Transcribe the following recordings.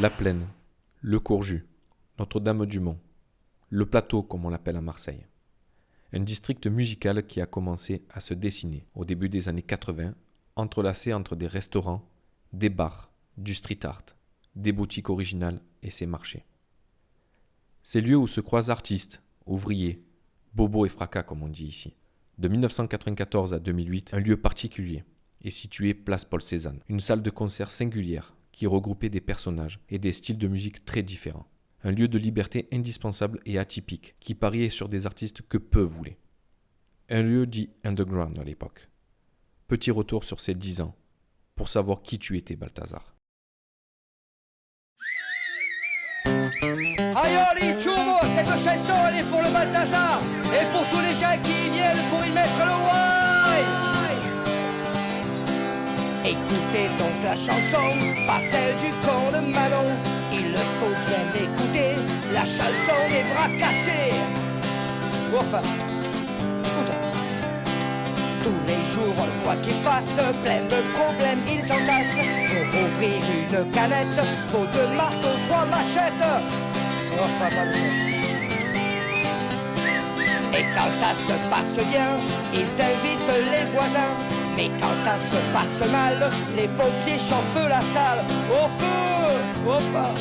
La Plaine, le Courjus, Notre-Dame-du-Mont, le Plateau comme on l'appelle à Marseille. Un district musical qui a commencé à se dessiner au début des années 80, entrelacé entre des restaurants, des bars, du street art, des boutiques originales et ses marchés. Ces lieux où se croisent artistes, ouvriers, bobos et fracas comme on dit ici. De 1994 à 2008, un lieu particulier est situé place Paul Cézanne, une salle de concert singulière qui regroupait des personnages et des styles de musique très différents. Un lieu de liberté indispensable et atypique qui pariait sur des artistes que peu voulaient. Un lieu dit underground à l'époque. Petit retour sur ces 10 ans pour savoir qui tu étais, Balthazar. Aïe, Choumo, cette chanson elle est pour le Balthazar et pour tous les gens qui y viennent pour y mettre le why. Écoutez donc la chanson, pas celle du con de Manon. Il le faut bien écouter, la chanson des bras cassés. Enfin, écoute. Tous les jours, quoi qu'il fasse, plein de problèmes ils entassent. Pour ouvrir une canette, faut 2 marteaux, 3 machettes. Enfin, pas de chance. Et quand ça se passe bien, ils invitent les voisins. Mais quand ça se passe mal, les pompiers chauffent la salle. Au feu! Au feu!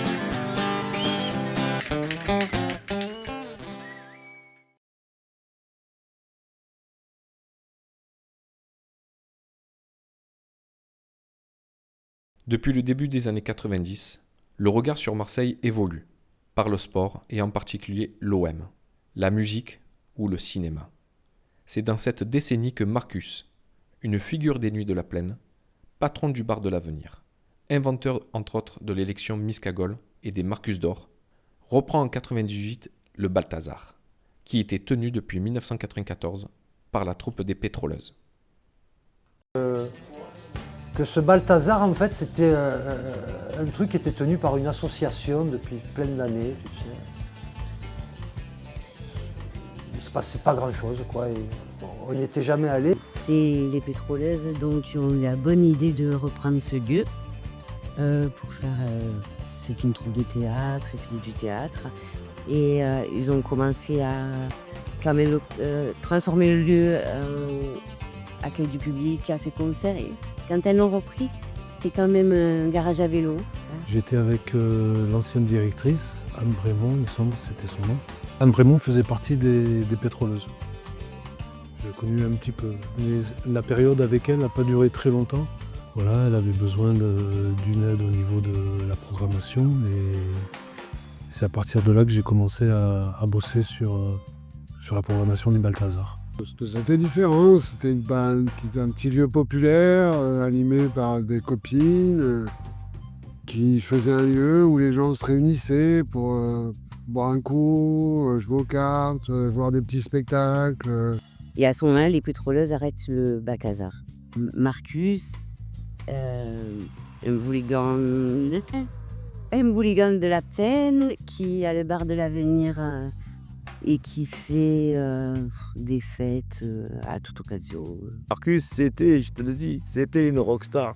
Depuis le début des années 90, le regard sur Marseille évolue, par le sport et en particulier l'OM, la musique ou le cinéma. C'est dans cette décennie que Marcus, une figure des Nuits de la Plaine, patron du bar de l'Avenir, inventeur entre autres de l'élection Miss Cagole et des Marcus d'Or, reprend en 1998 le Balthazar, qui était tenu depuis 1994 par la troupe des Pétroleuses. Que ce Balthazar, en fait, c'était un truc qui était tenu par une association depuis plein d'années, tu sais. Il ne se passait pas grand-chose, quoi. Et on n'y était jamais allé. C'est les pétroleuses donc qui ont eu la bonne idée de reprendre ce lieu pour faire... c'est une troupe de théâtre, ils faisaient du théâtre. Et ils ont commencé à quand même, transformer le lieu accueil du public, café concert. Et quand elles l'ont repris, c'était quand même un garage à vélo. J'étais avec l'ancienne directrice, Anne Brémond, il me semble que c'était son nom. Anne Brémond faisait partie des pétroleuses. Je l'ai connue un petit peu. Mais la période avec elle n'a pas duré très longtemps. Voilà, elle avait besoin d'une aide au niveau de la programmation et c'est à partir de là que j'ai commencé à bosser sur la programmation du Balthazar. C'était différent, c'était un petit lieu populaire, animé par des copines, qui faisait un lieu où les gens se réunissaient pour boire un coup, jouer aux cartes, voir des petits spectacles. Et à ce moment-là, les pétroleuses arrêtent le Balthazar. Marcus, un hooligan de la Plaine qui a le bar de l'Avenir et qui fait des fêtes à toute occasion. Marcus, c'était, je te le dis, c'était une rockstar,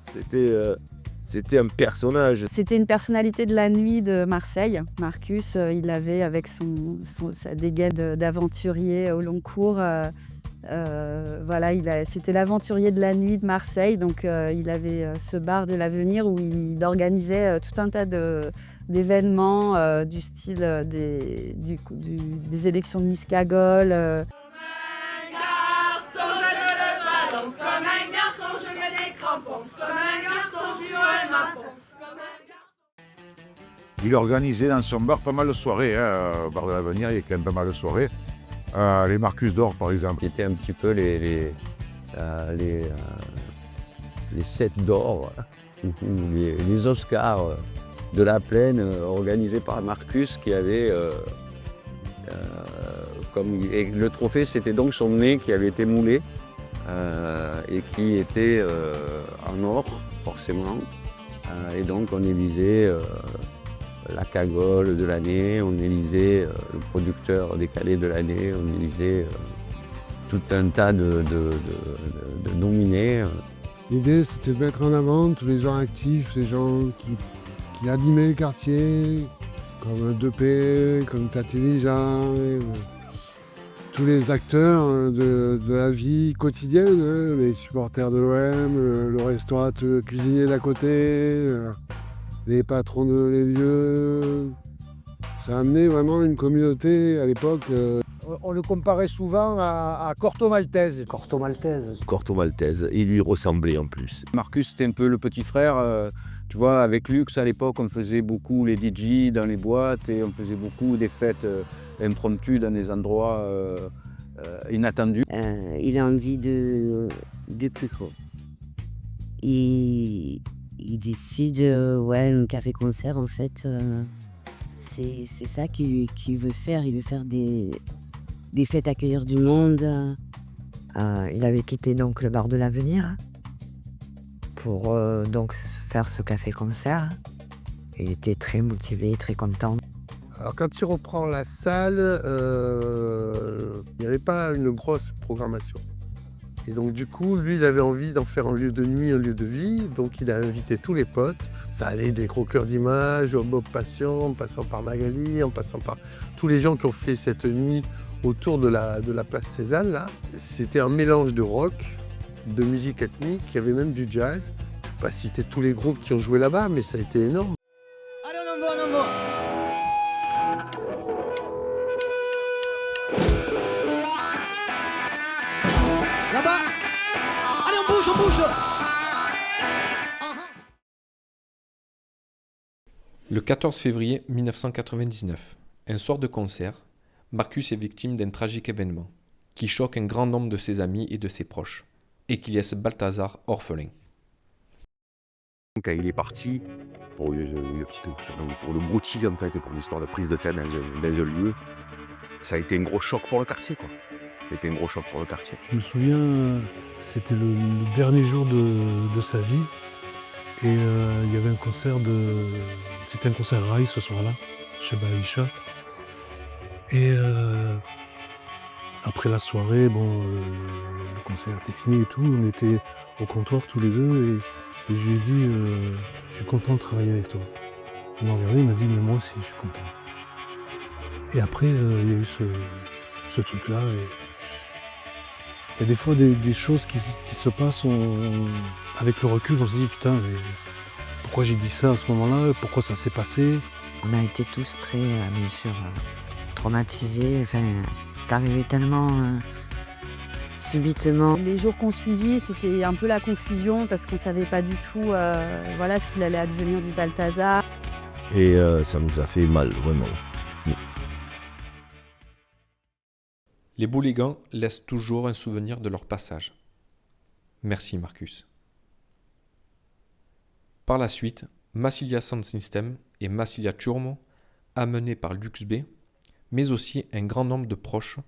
c'était un personnage. C'était une personnalité de la nuit de Marseille. Marcus, il avait avec sa dégaine d'aventurier au long cours, voilà, c'était l'aventurier de la nuit de Marseille. Donc il avait ce bar de l'Avenir où il organisait tout un tas d'événements du style des élections de Miss Cagole. Il organisait dans son bar pas mal de soirées, au bar de l'Avenir, il y a quand même pas mal de soirées. Les Marcus d'Or, par exemple. C'était un petit peu les 7 d'or, ou les Oscars de la Plaine, organisés par Marcus, qui avait... et le trophée, c'était donc son nez qui avait été moulé, et qui était en or, forcément. Et donc on élisait la cagole de l'année, on élisait le producteur décalé de l'année, on élisait tout un tas de nominés. L'idée, c'était de mettre en avant tous les gens actifs, les gens qui animaient le quartier, comme Depay, comme Tatélijan, tous les acteurs de la vie quotidienne, hein, les supporters de l'OM, le restaurateur cuisinier d'à côté, les patrons les lieux. Ça a amené vraiment une communauté à l'époque. On le comparait souvent à Corto Maltese. Corto Maltese. Corto Maltese, il lui ressemblait en plus. Marcus, c'était un peu le petit frère. Tu vois, avec Lux, à l'époque, on faisait beaucoup les DJ dans les boîtes et on faisait beaucoup des fêtes impromptues dans des endroits inattendus. Il a envie de plus gros. Il décide, un café-concert, en fait, c'est ça qu'il veut faire. Il veut faire des fêtes, accueillir du monde. Il avait quitté donc le bar de l'Avenir pour donc faire ce café-concert. Il était très motivé, très content. Alors quand il reprend la salle, il n'y avait pas une grosse programmation. Et donc du coup, lui, il avait envie d'en faire un lieu de nuit, un lieu de vie. Donc il a invité tous les potes. Ça allait des croqueurs d'images, au Bob Passion, en passant par Magali, en passant par tous les gens qui ont fait cette nuit autour de la place Cézanne. Là. C'était un mélange de rock, de musique ethnique, il y avait même du jazz. Je ne vais pas citer tous les groupes qui ont joué là-bas, mais ça a été énorme. Allez, on envoie. Là-bas. Allez, on bouge. Le 14 février 1999, un soir de concert, Marcus est victime d'un tragique événement qui choque un grand nombre de ses amis et de ses proches et qui laisse Balthazar orphelin. Quand il est parti, pour le broutilles en fait, et pour l'histoire de prise de tête dans un lieu, ça a été un gros choc pour le quartier, quoi. C'était un gros choc pour le quartier. Je me souviens, c'était le dernier jour de sa vie. Et il y avait un concert C'était un concert rail ce soir-là, chez Baïcha. Et après la soirée, le concert était fini et tout. On était au comptoir tous les deux et je lui ai dit je suis content de travailler avec toi. Il m'a regardé, il m'a dit mais moi aussi je suis content. Et après il y a eu ce truc-là. Et il y a des fois des choses qui se passent, avec le recul, on se dit putain, mais pourquoi j'ai dit ça à ce moment-là? Pourquoi ça s'est passé? On a été tous très, bien sûr, traumatisés. Enfin, c'est arrivé tellement subitement. Les jours qu'on suivit, c'était un peu la confusion parce qu'on ne savait pas du tout ce qu'il allait advenir du Balthazar. Et ça nous a fait mal, vraiment. Les Bouligans laissent toujours un souvenir de leur passage. Merci Marcus. Par la suite, Massilia Sound System et Massilia Ciurmo, amenés par Lux B, mais aussi un grand nombre de proches,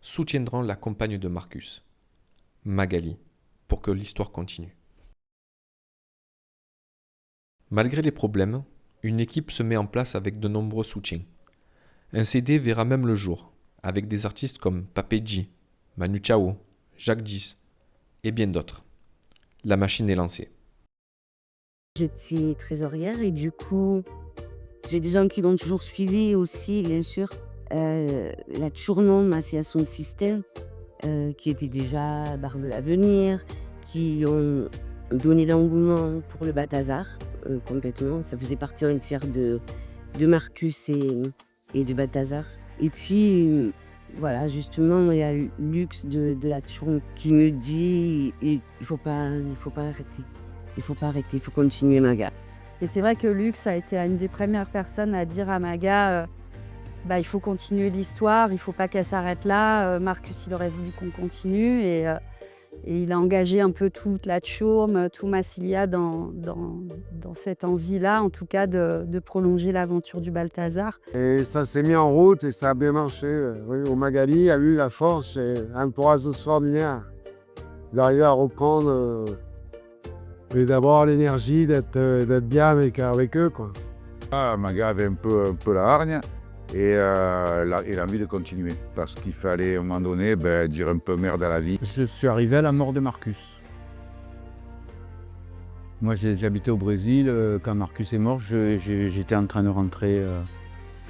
soutiendront la compagne de Marcus, Magali, pour que l'histoire continue. Malgré les problèmes, une équipe se met en place avec de nombreux soutiens. Un CD verra même le jour, avec des artistes comme Papé G, Manu Chao, Jacques Gis et bien d'autres. La machine est lancée. J'étais trésorière et du coup, j'ai des gens qui l'ont toujours suivi aussi, bien sûr. La Tournon, Massilia Sound System, qui était déjà Bar de l'Avenir, qui ont donné l'engouement pour le Balthazar complètement. Ça faisait partie entière de Marcus et de Balthazar. Et puis, voilà, justement, il y a eu Lux de la Tournon qui me dit il faut pas arrêter. Il faut pas arrêter, il faut continuer, Maga. Et c'est vrai que Lux a été une des premières personnes à dire à Maga il faut continuer l'histoire, il ne faut pas qu'elle s'arrête là. Marcus, il aurait voulu qu'on continue. Et il a engagé un peu toute la Tchourme, tout Massilia dans cette envie-là, en tout cas, de prolonger l'aventure du Balthazar. Et ça s'est mis en route et ça a bien marché. Oui, au Magali a eu la force et un courage extraordinaire d'arriver à reprendre. Mais d'abord l'énergie d'être bien avec eux, quoi. Maga avait un peu la hargne et l'envie de continuer. Parce qu'il fallait, à un moment donné, dire un peu merde à la vie. Je suis arrivé à la mort de Marcus. Moi, j'habitais au Brésil. Quand Marcus est mort, j'étais en train de rentrer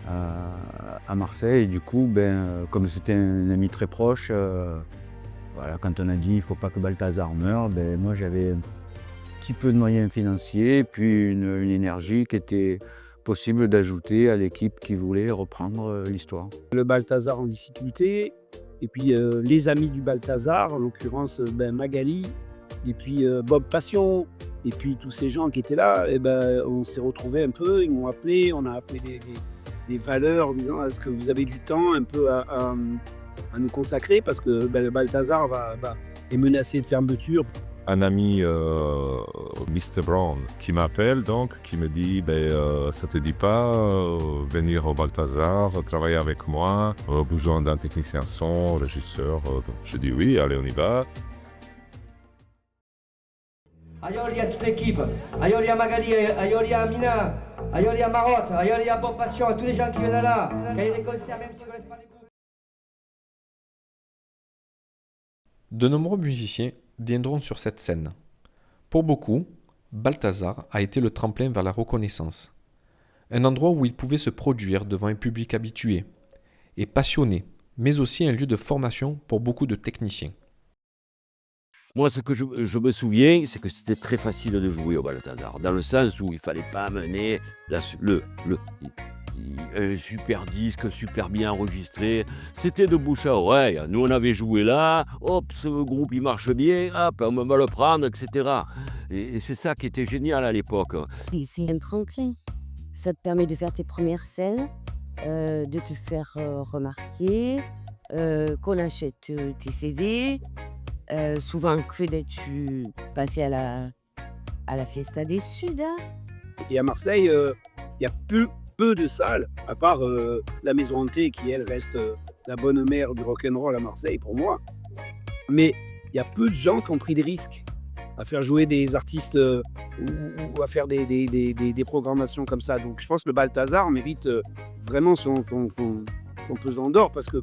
à Marseille. Et du coup, comme c'était un ami très proche, voilà, quand on a dit il ne faut pas que Balthazar meure, moi j'avais un petit peu de moyens financiers, puis une énergie qui était possible d'ajouter à l'équipe qui voulait reprendre l'histoire. Le Balthazar en difficulté, et puis les amis du Balthazar, en l'occurrence Magali, et puis Bob Passion, et puis tous ces gens qui étaient là, on s'est retrouvés un peu, ils m'ont appelé, on a appelé des valeurs en disant est-ce que vous avez du temps un peu à nous consacrer parce que le Balthazar est menacé de fermeture. Un ami, Mr. Brown, qui m'appelle donc, qui me dit ça te dit pas venir au Balthazar, travailler avec moi, besoin d'un technicien son, régisseur. Je dis oui, allez on y va. Aïoli à toute l'équipe, aïoli à Magali, aïoli à Amina, aïoli à Marotte, aïoli à Bob Passion, à tous les gens qui viennent là, quand il y a des concerts, même s'ils ne connaissent pas les groupes. De nombreux musiciens viendront sur cette scène. Pour beaucoup, Balthazar a été le tremplin vers la reconnaissance. Un endroit où ils pouvaient se produire devant un public habitué et passionné, mais aussi un lieu de formation pour beaucoup de techniciens. Moi, ce que je me souviens, c'est que c'était très facile de jouer au Balthazar, dans le sens où il ne fallait pas amener un super disque, super bien enregistré. C'était de bouche à oreille. Nous, on avait joué là, hop, ce groupe, il marche bien, hop, on va le prendre, etc. Et c'est ça qui était génial à l'époque. C'est un tremplin. Ça te permet de faire tes premières scènes, de te faire remarquer, qu'on achète tes CD. Souvent, tu passais à la Fiesta des Suds. Hein. Et à Marseille, il y a peu de salles, à part la Maison Hantée qui, elle, reste la bonne mère du rock'n'roll à Marseille pour moi. Mais il y a peu de gens qui ont pris des risques à faire jouer des artistes ou à faire des programmations comme ça. Donc je pense que le Balthazar mérite vraiment son pesant d'or parce que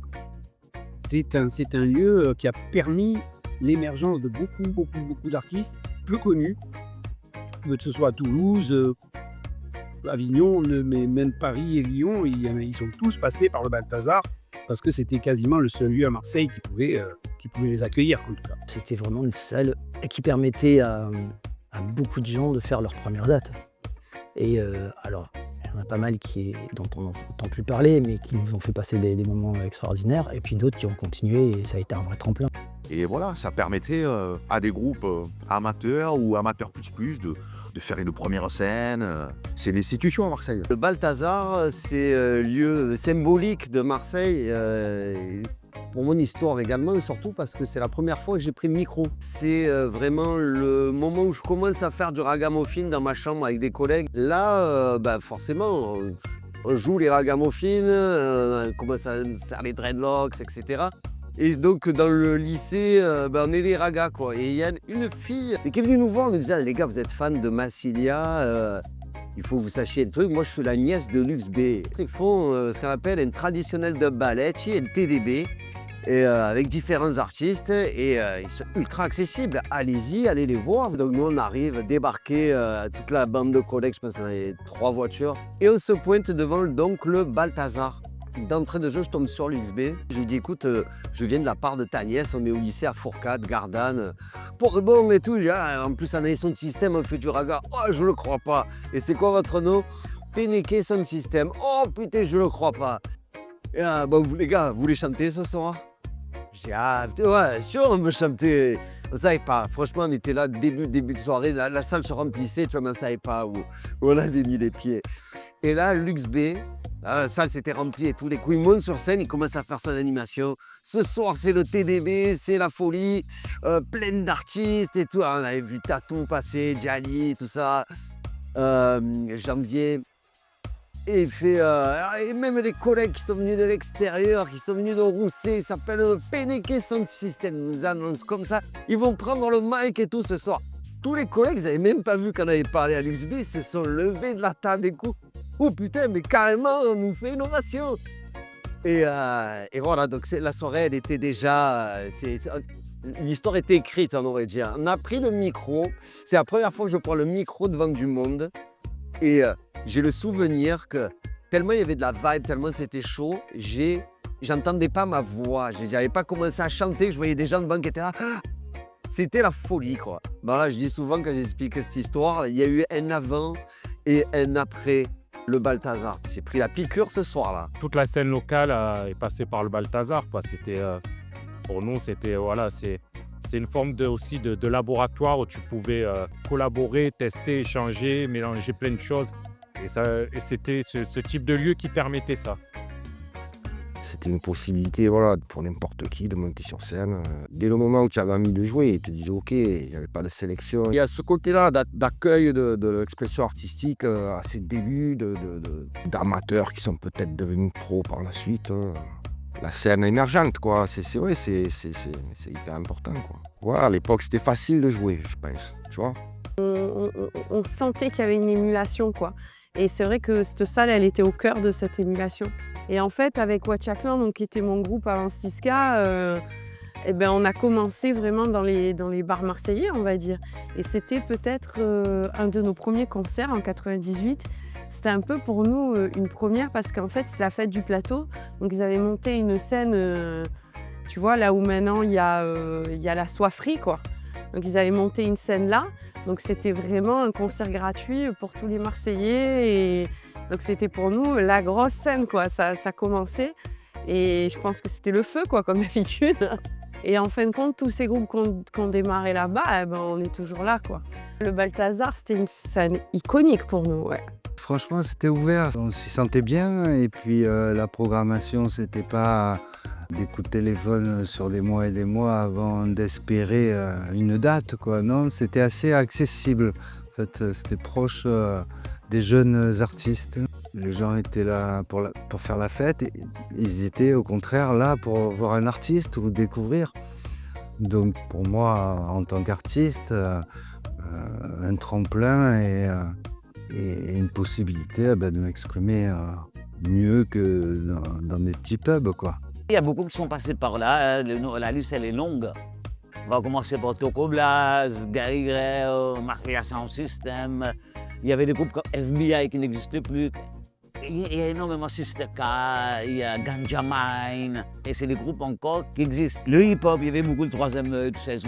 c'est un lieu qui a permis l'émergence de beaucoup d'artistes peu connus, que ce soit à Toulouse, Avignon, mais même Paris et Lyon, ils sont tous passés par le Balthazar parce que c'était quasiment le seul lieu à Marseille qui pouvait les accueillir en tout cas. C'était vraiment une salle qui permettait à beaucoup de gens de faire leur première date. Et alors, il y en a pas mal dont on n'entend plus parler, mais qui nous ont fait passer des moments extraordinaires, et puis d'autres qui ont continué, et ça a été un vrai tremplin. Et voilà, ça permettait à des groupes amateurs ou amateurs plus de faire une première scène. C'est l'institution à Marseille. Le Balthazar, c'est un lieu symbolique de Marseille, pour mon histoire également, surtout parce que c'est la première fois que j'ai pris le micro. C'est vraiment le moment où je commence à faire du ragamuffin dans ma chambre avec des collègues. Là, forcément, on joue les ragamuffins, on commence à faire les dreadlocks, etc. Et donc dans le lycée, on est les ragas quoi. Et il y a une fille qui est venue nous voir en nous disant les gars, vous êtes fans de Massilia, il faut que vous sachiez le truc. Moi je suis la nièce de Lux B. Ils font ce qu'on appelle un traditionnel dub ballet, un TDB, et, avec différents artistes et ils sont ultra accessibles. Allez-y, allez les voir. Donc nous on arrive, débarquer toute la bande de collègues, je pense qu'on avait 3 voitures. Et on se pointe devant donc le Balthazar. D'entrée de jeu, je tombe sur l'XB. Je lui dis, écoute, je viens de la part de ta nièce, on est au lycée à Fourcade, Gardanne. Pour bon et tout, en plus, en son système, on fait du raga. Oh, je le crois pas. Et c'est quoi votre nom? Pénéqué son système. Oh putain, je le crois pas. Et, les gars, vous voulez chanter ce soir? J'ai dit, ah, ouais, sûr, on veut chanter. On ne savait pas. Franchement, on était là, début de soirée, la salle se remplissait, tu vois, mais on ne savait pas où on avait mis les pieds. Et là, Lux B, la salle s'était remplie et tous les coups, il monte sur scène, il commence à faire son animation. Ce soir, c'est le TDB, c'est la folie, plein d'artistes et tout. On avait vu Tatou passer, Gianni, tout ça, Janvier. Et il fait, et même des collègues qui sont venus de l'extérieur, qui sont venus de Rousset, ils s'appellent Pénéqué son système, ils nous annoncent comme ça. Ils vont prendre le mic et tout ce soir. Tous les collègues, ils n'avaient même pas vu qu'on avait parlé à l'XB, ils se sont levés de la table des coups. Oh putain, mais carrément, on nous fait une ovation. Et voilà, donc la soirée, elle était déjà... l'histoire était écrite, on aurait dit. On a pris le micro. C'est la première fois que je prends le micro devant du monde. Et j'ai le souvenir que tellement il y avait de la vibe, tellement c'était chaud, j'entendais pas ma voix. J'avais pas commencé à chanter, je voyais des gens devant qui étaient là. C'était la folie, quoi. Bon, là, je dis souvent quand j'explique cette histoire, il y a eu un avant et un après le Balthazar. J'ai pris la piqûre ce soir-là. Toute la scène locale est passée par le Balthazar, quoi. C'était, pour nous, c'était une forme aussi de laboratoire où tu pouvais collaborer, tester, échanger, mélanger plein de choses. Et c'était ce type de lieu qui permettait ça. C'était une possibilité voilà, pour n'importe qui de monter sur scène. Dès le moment où tu avais envie de jouer, tu te disais ok, il n'y avait pas de sélection. Il y a ce côté-là d'accueil de l'expression artistique à ses débuts, d'amateurs qui sont peut-être devenus pros par la suite. La scène émergente, quoi. C'est hyper important, quoi. Ouais, à l'époque, c'était facile de jouer, je pense. Tu vois. On sentait qu'il y avait une émulation, quoi. Et c'est vrai que cette salle, elle était au cœur de cette émulation. Et en fait, avec Watchaclan, donc qui était mon groupe avant Stiska, on a commencé vraiment dans les bars marseillais, on va dire. Et c'était peut-être un de nos premiers concerts en 98. C'était un peu pour nous une première parce qu'en fait, c'est la fête du plateau. Donc ils avaient monté une scène, tu vois, là où maintenant il y a la soifferie, quoi. Donc ils avaient monté une scène là. Donc c'était vraiment un concert gratuit pour tous les Marseillais. Et donc c'était pour nous la grosse scène, quoi. Ça commençait et je pense que c'était le feu, quoi, comme d'habitude. Et en fin de compte, tous ces groupes qui ont démarré là-bas, on est toujours là, quoi. Le Balthazar, c'était une scène iconique pour nous, ouais. Franchement, c'était ouvert, on s'y sentait bien et puis la programmation, c'était pas des coups de téléphone sur des mois et des mois avant d'espérer une date, quoi. Non, c'était assez accessible. En fait, c'était proche des jeunes artistes. Les gens étaient là pour faire la fête et ils étaient au contraire là pour voir un artiste ou découvrir. Donc pour moi, en tant qu'artiste, un tremplin et une possibilité de m'exprimer mieux que dans des petits pubs, quoi. Il y a beaucoup qui sont passés par là, la liste elle est longue. On va commencer par Toko Blas, Gary Gray, Marseille Sound System. Il y avait des groupes comme FBI qui n'existaient plus. Il y a énormément Sister K, il y a Ganja Mine, et c'est des groupes encore qui existent. Le hip-hop, il y avait beaucoup de troisième œil, tout ça, ils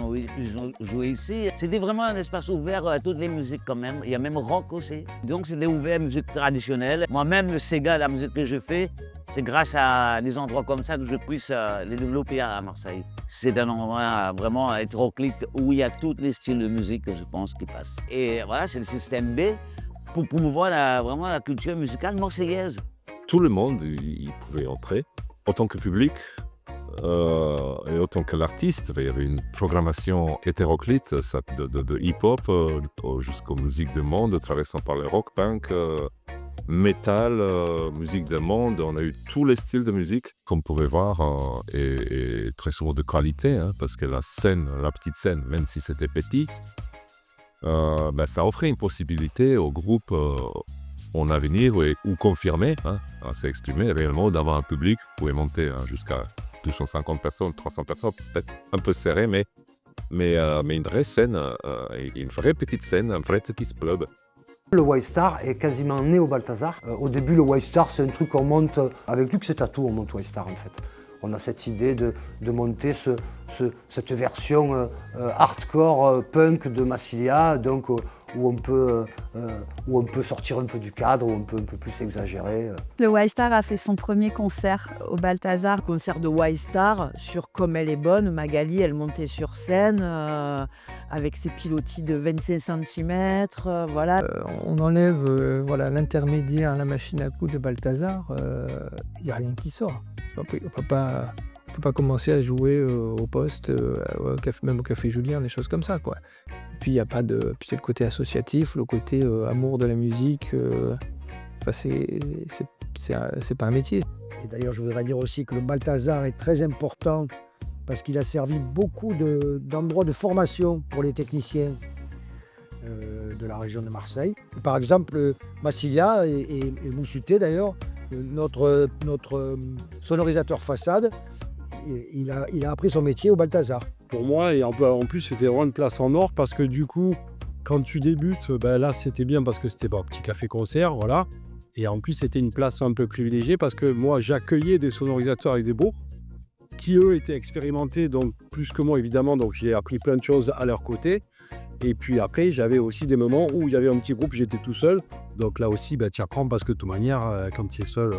ont joué ici. C'était vraiment un espace ouvert à toutes les musiques quand même. Il y a même rock aussi. Donc c'était ouvert à la musique traditionnelle. Moi-même, le Sega, la musique que je fais, c'est grâce à des endroits comme ça que je puisse les développer à Marseille. C'est un endroit vraiment hétéroclite où il y a tous les styles de musique, je pense, qui passent. Et voilà, c'est le système B pour promouvoir vraiment la culture musicale marseillaise. Tout le monde il pouvait entrer, autant que public et autant que l'artiste. Il y avait une programmation hétéroclite de hip-hop jusqu'aux musiques de monde, traversant par le rock, punk, métal, musique de monde. On a eu tous les styles de musique qu'on pouvait voir et très souvent de qualité, hein, parce que la petite scène, même si c'était petit, ça offrait une possibilité aux groupes en avenir ou confirmés, hein, à s'exprimer réellement devant un public. Vous pouvez monter jusqu'à 250 personnes, 300 personnes, peut-être un peu serré, mais une vraie scène, une vraie petite scène, un vrai petit club. Le White Star est quasiment né au Balthazar. Au début, le White Star, c'est un truc qu'on monte avec Luc et Tattoo, on monte White Star en fait. On a cette idée de monter cette version hardcore punk de Massilia, donc où on peut sortir un peu du cadre, où on peut un peu plus exagérer. Le White Star a fait son premier concert au Balthazar. Concert de White Star sur Comme elle est bonne. Magali, elle montait sur scène avec ses pilotis de 25 cm. Voilà. On enlève l'intermédiaire, la machine à coudre de Balthazar, il n'y a rien qui sort. On ne peut pas commencer à jouer au poste, même au Café Julien, des choses comme ça, quoi. Puis il y a pas de, puis c'est le côté associatif, le côté amour de la musique. C'est pas un métier. Et d'ailleurs, je voudrais dire aussi que le Balthazar est très important parce qu'il a servi beaucoup d'endroits de formation pour les techniciens de la région de Marseille. Par exemple, Massilia et Moussuté d'ailleurs, notre sonorisateur façade, il a appris son métier au Balthazar. pour moi. Et en plus, c'était vraiment une place en or parce que du coup, quand tu débutes, là, c'était bien parce que c'était petit café-concert, voilà. Et en plus, c'était une place un peu privilégiée parce que moi, j'accueillais des sonorisateurs avec des bourgs qui, eux, étaient expérimentés, donc plus que moi, évidemment. Donc, j'ai appris plein de choses à leur côté. Et puis après, j'avais aussi des moments où il y avait un petit groupe, j'étais tout seul. Donc là aussi, tu apprends parce que de toute manière, quand tu es seul,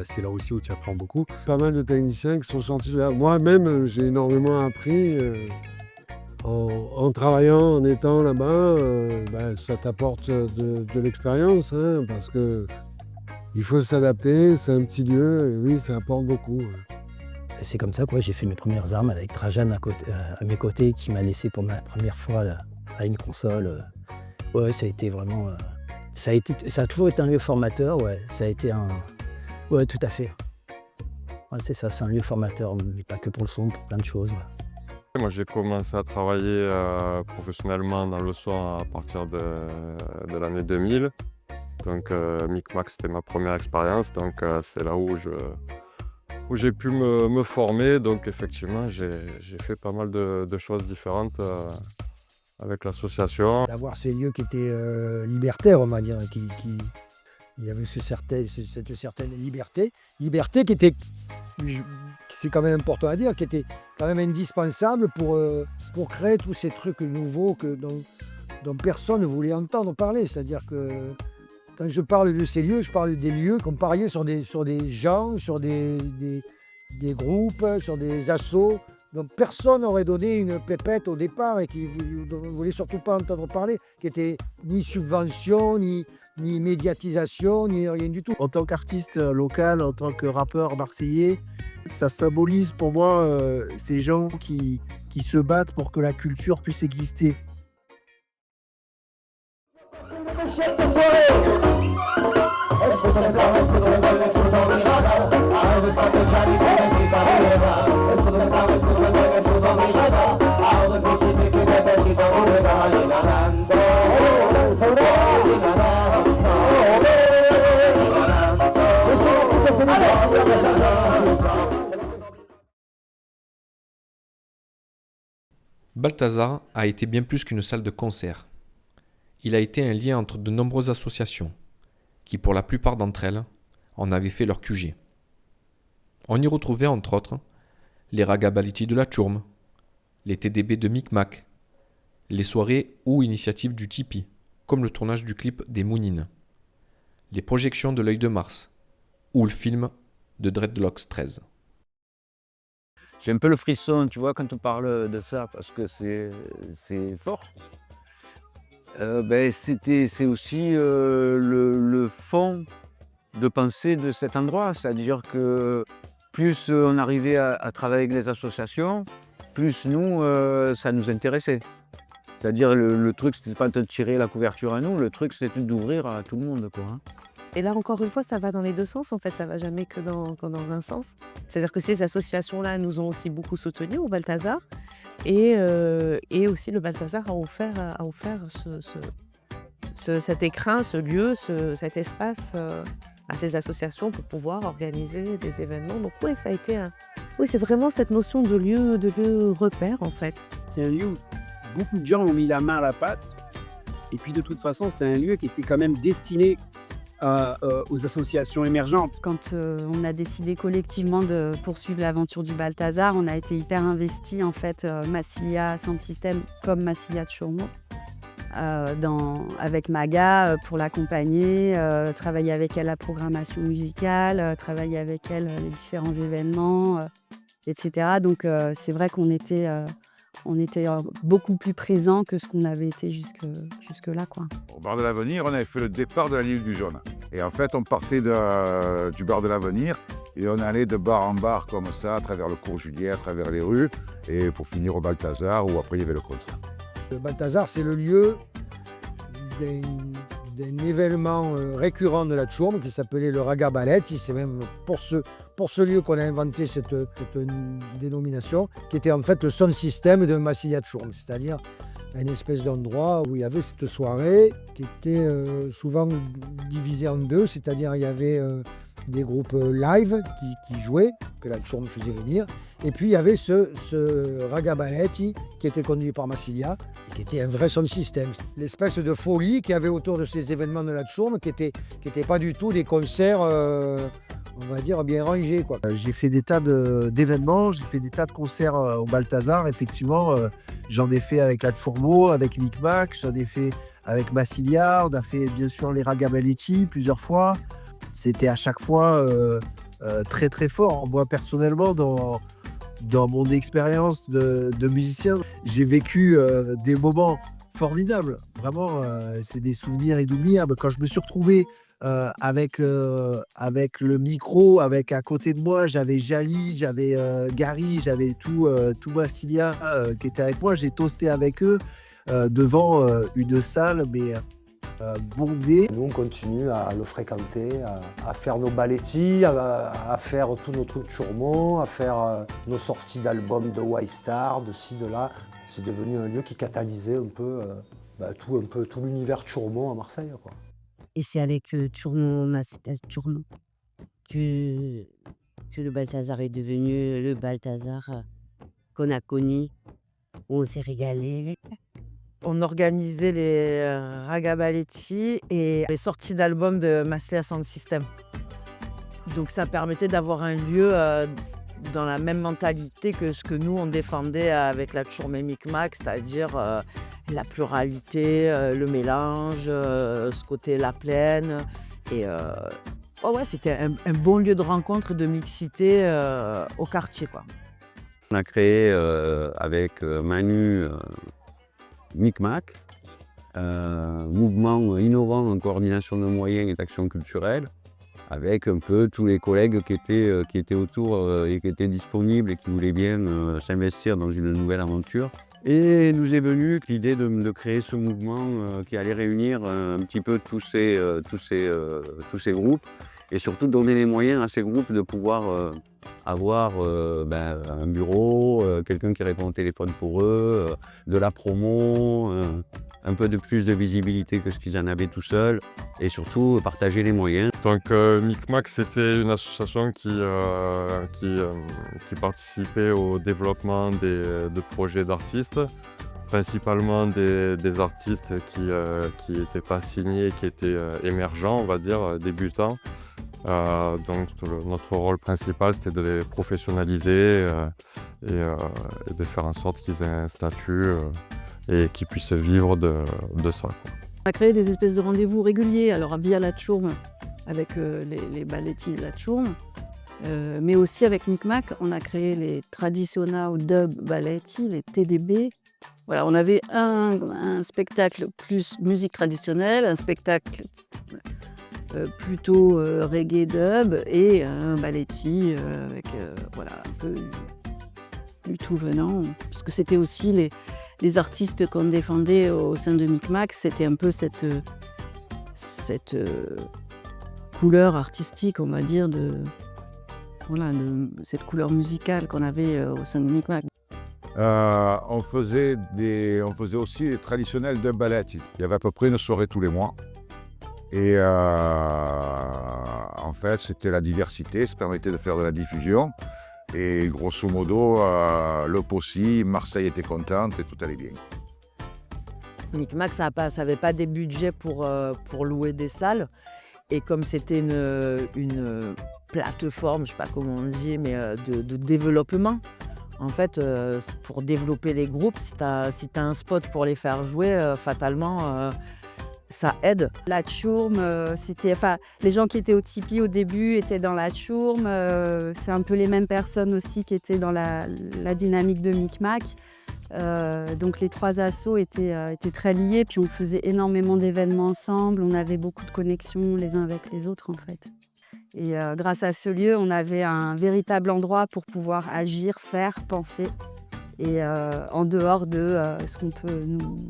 c'est là aussi où tu apprends beaucoup. Pas mal de techniciens qui sont sortis de là. Moi-même, j'ai énormément appris en travaillant, en étant là-bas. Ça t'apporte de l'expérience, hein, parce que il faut s'adapter, c'est un petit lieu, et oui, ça apporte beaucoup. C'est comme ça que j'ai fait mes premières armes avec Trajan à mes côtés qui m'a laissé pour ma première fois à une console. Ouais, ça a été vraiment... ça a toujours été un lieu formateur, ouais. Ça a été un... Ouais, tout à fait. Ouais, c'est ça, c'est un lieu formateur, mais pas que pour le son, pour plein de choses. Ouais. Moi, j'ai commencé à travailler professionnellement dans le son à partir de l'année 2000. Donc, Micmac, c'était ma première expérience. Donc, c'est là où j'ai pu me former. Donc, effectivement, j'ai fait pas mal de choses différentes avec l'association. D'avoir ces lieux qui étaient libertaires, on va dire, il y avait cette certaine liberté qui était, c'est quand même important à dire, qui était quand même indispensable pour créer tous ces trucs nouveaux dont personne ne voulait entendre parler. C'est-à-dire que quand je parle de ces lieux, je parle des lieux qu'on pariait sur des gens, sur des groupes, sur des assos. Donc personne n'aurait donné une pépette au départ et qui ne voulait surtout pas entendre parler, qui était ni subvention, ni médiatisation, ni rien du tout. En tant qu'artiste local, en tant que rappeur marseillais, ça symbolise pour moi ces gens qui se battent pour que la culture puisse exister. Balthazar a été bien plus qu'une salle de concert. Il a été un lien entre de nombreuses associations, qui pour la plupart d'entre elles en avaient fait leur QG. On y retrouvait entre autres les Ragabaliti de la Tchourme, les TDB de Micmac, les soirées ou initiatives du Tipeee, comme le tournage du clip des Mounines, les projections de l'Œil de Mars ou le film de Dreadlocks 13. J'ai un peu le frisson, tu vois, quand on parle de ça, parce que c'est fort. C'est aussi le fond de pensée de cet endroit. C'est-à-dire que plus on arrivait à travailler avec les associations, plus nous, ça nous intéressait. C'est-à-dire le truc, c'était pas de tirer la couverture à nous, le truc, c'était d'ouvrir à tout le monde, quoi. Et là, encore une fois, ça va dans les deux sens. En fait, ça va jamais que dans un sens. C'est-à-dire que ces associations-là nous ont aussi beaucoup soutenus au Balthazar. Et aussi, le Balthazar a offert cet écrin, ce lieu, cet espace à ces associations pour pouvoir organiser des événements. Donc oui, ça a été oui, c'est vraiment cette notion de lieu repère, en fait. C'est un lieu où beaucoup de gens ont mis la main à la pâte. Et puis, de toute façon, c'était un lieu qui était quand même destiné aux associations émergentes. Quand on a décidé collectivement de poursuivre l'aventure du Balthazar, on a été hyper investis, en fait, Massilia Sound System comme Massilia Tchourme, avec Maga pour l'accompagner, travailler avec elle la programmation musicale, travailler avec elle les différents événements, etc. Donc c'est vrai qu'on était beaucoup plus présents que ce qu'on avait été jusque-là, quoi. Au bar de l'Avenir, on avait fait le départ de la ligne du jaune. Et en fait, on partait du bar de l'Avenir et on allait de bar en bar comme ça, à travers le cours Juliet, à travers les rues, et pour finir au Balthazar, où après il y avait le concert. Le Balthazar, c'est le lieu d'un événement récurrent de la Tchourme qui s'appelait le Raga Ballet. C'est même pour ce lieu qu'on a inventé cette dénomination, qui était en fait le sound system de Massilia Tchourme, c'est-à-dire une espèce d'endroit où il y avait cette soirée qui était souvent divisée en deux, c'est-à-dire il y avait des groupes live qui jouaient, que la Tchourme faisait venir. Et puis il y avait ce Raga Balletti qui était conduit par Massilia et qui était un vrai sound system. L'espèce de folie qu'il y avait autour de ces événements de la Tchourme qui était pas du tout des concerts, on va dire, bien rangés, quoi. J'ai fait des tas d'événements, j'ai fait des tas de concerts au Balthazar. Effectivement, j'en ai fait avec la Tchourmo, avec Micmac, j'en ai fait avec Massilia, on a fait bien sûr les Raga Balletti plusieurs fois. C'était à chaque fois très très fort. Moi personnellement, dans mon expérience de musicien, j'ai vécu des moments formidables. Vraiment, c'est des souvenirs inoubliables. Quand je me suis retrouvé avec le micro, avec à côté de moi, j'avais Jali, j'avais Gary, j'avais tout Massilia qui était avec moi. J'ai toasté avec eux devant une salle, mais bondée. Nous, on continue à le fréquenter, à faire nos ballettis, à faire tous nos trucs Tchourmont, à faire nos sorties d'albums de White Star, de ci, de là. C'est devenu un lieu qui catalysait un peu tout l'univers Tchourmont à Marseille, quoi. Et c'est avec Tchourmont que le Balthazar est devenu le Balthazar qu'on a connu, où on s'est régalé. On organisait les Raga Balletti et les sorties d'albums de Massilia Sound System. Donc ça permettait d'avoir un lieu dans la même mentalité que ce que nous on défendait avec la Tchourme et Micmac, c'est-à-dire la pluralité, le mélange, ce côté la plaine. Et c'était un bon lieu de rencontre, de mixité au quartier, quoi. On a créé avec Manu Micmac, mouvement innovant en coordination de moyens et d'actions culturelles, avec un peu tous les collègues qui étaient autour et qui étaient disponibles et qui voulaient bien s'investir dans une nouvelle aventure. Et nous est venue l'idée de créer ce mouvement qui allait réunir un petit peu tous ces groupes et surtout donner les moyens à ces groupes de pouvoir avoir un bureau, quelqu'un qui répond au téléphone pour eux, de la promo, un peu de plus de visibilité que ce qu'ils en avaient tout seuls et surtout partager les moyens. Donc Micmac, c'était une association qui participait au développement de projets d'artistes, principalement des artistes qui n'étaient pas signés, qui étaient émergents, on va dire, débutants. Donc notre rôle principal, c'était de les professionnaliser et de faire en sorte qu'ils aient un statut et qu'ils puissent vivre de ça, quoi. On a créé des espèces de rendez-vous réguliers, alors via la Tchourme, avec les ballettis de la Tchourme, mais aussi avec Micmac, on a créé les Traditional Dub Balletti, les TDB. Voilà, on avait un spectacle plus musique traditionnelle, un spectacle plutôt reggae dub et un balletti avec un peu du tout venant, parce que c'était aussi les artistes qu'on défendait au sein de Micmac, c'était un peu cette couleur artistique, on va dire, cette couleur musicale qu'on avait au sein de Micmac. On faisait aussi les traditionnels dub balletti. Il y avait à peu près une soirée tous les mois. Et en fait, c'était la diversité, ça permettait de faire de la diffusion. Et grosso modo, le POSI, Marseille était contente et tout allait bien. Micmac, ça n'avait pas des budgets pour louer des salles. Et comme c'était une plateforme, je ne sais pas comment on dit, mais de développement, en fait, pour développer les groupes, si tu as un spot pour les faire jouer, fatalement, ça aide. La Tchourme, les gens qui étaient au Tipeee au début étaient dans la Tchourme. C'est un peu les mêmes personnes aussi qui étaient dans la dynamique de Micmac. Donc les trois assos étaient très liés, puis on faisait énormément d'événements ensemble. On avait beaucoup de connexions les uns avec les autres en fait. Et grâce à ce lieu, on avait un véritable endroit pour pouvoir agir, faire, penser. Et en dehors de ce qu'on peut nous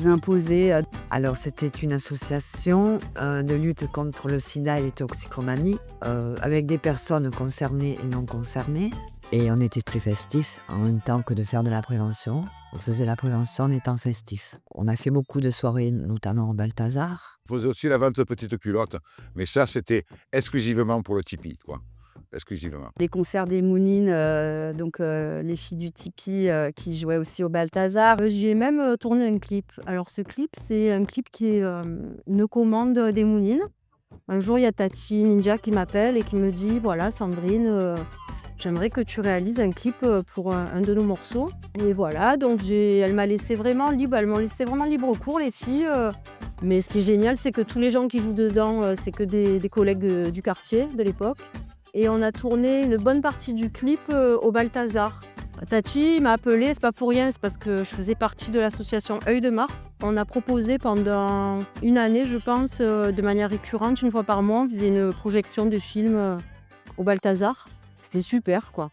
imposer. Alors c'était une association de lutte contre le sida et les toxicomanies avec des personnes concernées et non concernées. Et on était très festifs en même temps que de faire de la prévention. On faisait la prévention en étant festif. On a fait beaucoup de soirées, notamment au Balthazar. On faisait aussi la vente de petites culottes, mais ça, c'était exclusivement pour le Tipeee, quoi. Exclusivement. Des concerts des Mounines, les filles du Tipeee qui jouaient aussi au Balthazar. J'y ai même tourné un clip. Alors ce clip, c'est un clip qui est une commande des Mounines. Un jour, il y a Tati Ninja qui m'appelle et qui me dit « Voilà, Sandrine, j'aimerais que tu réalises un clip pour un de nos morceaux. » Et voilà, donc elle m'a laissé vraiment libre, elles m'ont laissé vraiment libre cours, les filles. Mais ce qui est génial, c'est que tous les gens qui jouent dedans, c'est que des collègues du quartier de l'époque. Et on a tourné une bonne partie du clip au Balthazar. Tati m'a appelé, c'est pas pour rien, c'est parce que je faisais partie de l'association Œil de Mars. On a proposé pendant une année, je pense, de manière récurrente, une fois par mois, on faisait une projection de film au Balthazar. C'était super, quoi.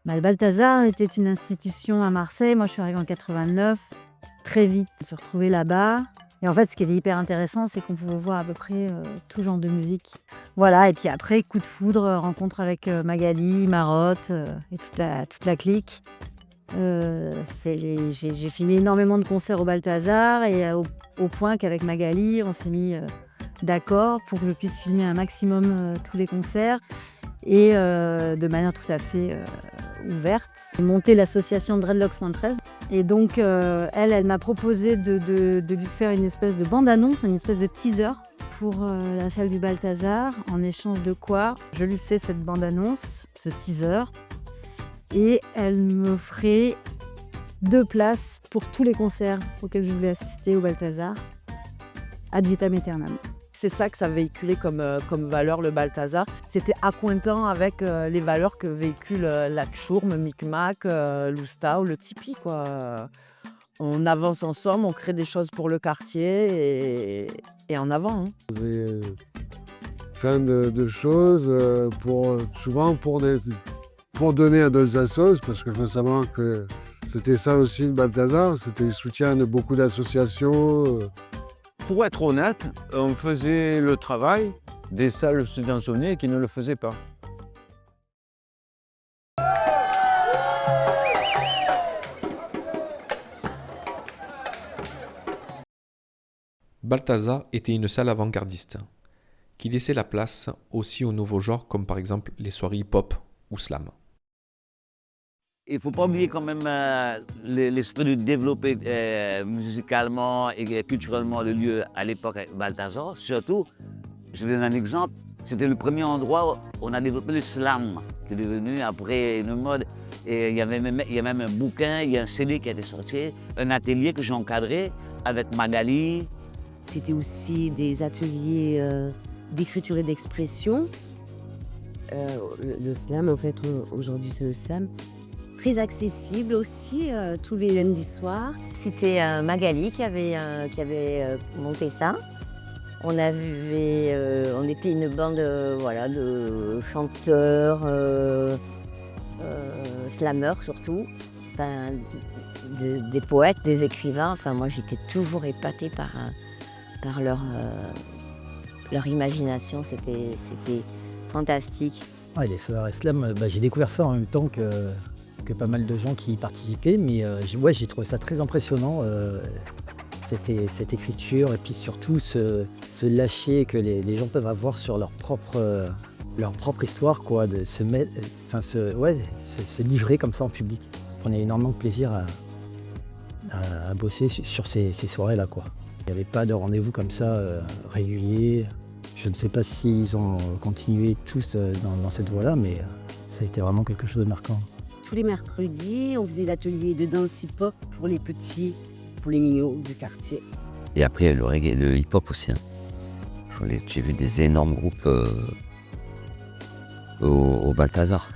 Le Balthazar était une institution à Marseille. Moi, je suis arrivée en 89. Très vite, on se retrouvait là-bas. Et en fait, ce qui était hyper intéressant, c'est qu'on pouvait voir à peu près tout genre de musique. Voilà, et puis après, coup de foudre, rencontre avec Magali, Marotte et toute la clique. J'ai filmé énormément de concerts au Balthazar et au point qu'avec Magali, on s'est mis d'accord pour que je puisse filmer un maximum tous les concerts et de manière tout à fait ouverte. J'ai monté l'association Dreadlocks 13 et donc elle m'a proposé de lui faire une espèce de bande-annonce, une espèce de teaser pour la salle du Balthazar, en échange de quoi je lui faisais cette bande-annonce, ce teaser, et elle me ferait 2 places pour tous les concerts auxquels je voulais assister au Balthazar, ad vitam aeternam. C'est ça que ça véhiculait comme valeur le Balthazar. C'était accointant avec les valeurs que véhicule la Tchourme, Micmac, Loustao, le Tipeee, quoi. On avance ensemble, on crée des choses pour le quartier et en avant. Hein. On faisait plein de choses, souvent pour donner à d'autres assos, parce qu'il faut savoir que c'était ça aussi le Balthazar, c'était le soutien de beaucoup d'associations. Pour être honnête, on faisait le travail des salles subventionnées qui ne le faisaient pas. Balthazar était une salle avant-gardiste, qui laissait la place aussi aux nouveaux genres comme par exemple les soirées hip-hop ou slam. Il ne faut pas oublier quand même l'esprit de développer musicalement et culturellement le lieu à l'époque avec Balthazar. Surtout, je donne un exemple, c'était le premier endroit où on a développé le slam, qui est devenu après une mode. Et il y a même un bouquin, il y a un CD qui a été sorti, un atelier que j'ai encadré avec Magali. C'était aussi des ateliers d'écriture et d'expression. Le slam, en fait, aujourd'hui c'est le slam. Très accessible aussi, tous les lundis soirs. C'était Magali qui avait monté ça. On était une bande de chanteurs, slameurs surtout, enfin, des poètes, des écrivains. Enfin, moi, j'étais toujours épatée par leur imagination. C'était fantastique. Ouais, les soirées slam, j'ai découvert ça en même temps que pas mal de gens qui y participaient, mais j'ai trouvé ça très impressionnant, cette écriture, et puis surtout ce lâcher que les gens peuvent avoir sur leur propre histoire, quoi, de se livrer comme ça en public. On a énormément de plaisir à bosser sur ces soirées-là, quoi. Il n'y avait pas de rendez-vous comme ça régulier. Je ne sais pas s'ils ont continué tous dans cette voie-là, mais ça a été vraiment quelque chose de marquant. Tous les mercredis, on faisait l'atelier de danse hip-hop pour les petits, pour les minots du quartier. Et après, le reggae, le hip-hop aussi. Hein. J'ai vu des énormes groupes au Balthazar.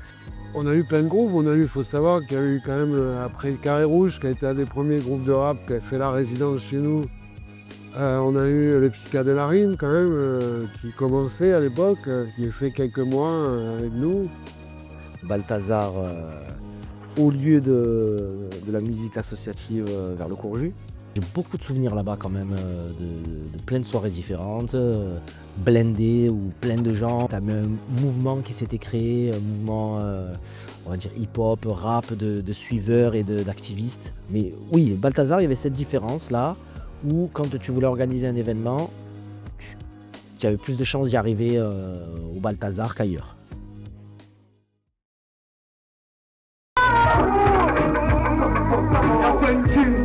On a eu plein de groupes, il faut savoir qu'il y a eu quand même, après Carré Rouge, qui a été un des premiers groupes de rap qui a fait la résidence chez nous. On a eu le Psychiatre de la Rime quand même, qui commençait à l'époque, qui a fait quelques mois avec nous. Balthazar au lieu de la musique associative vers le Courjus. J'ai beaucoup de souvenirs là-bas quand même, de plein de soirées différentes, blindées ou plein de gens. T'as même un mouvement qui s'était créé, un mouvement, on va dire hip-hop, rap, de suiveurs et d'activistes. Mais oui, Balthazar, il y avait cette différence-là, où quand tu voulais organiser un événement, tu avais plus de chances d'y arriver au Balthazar qu'ailleurs.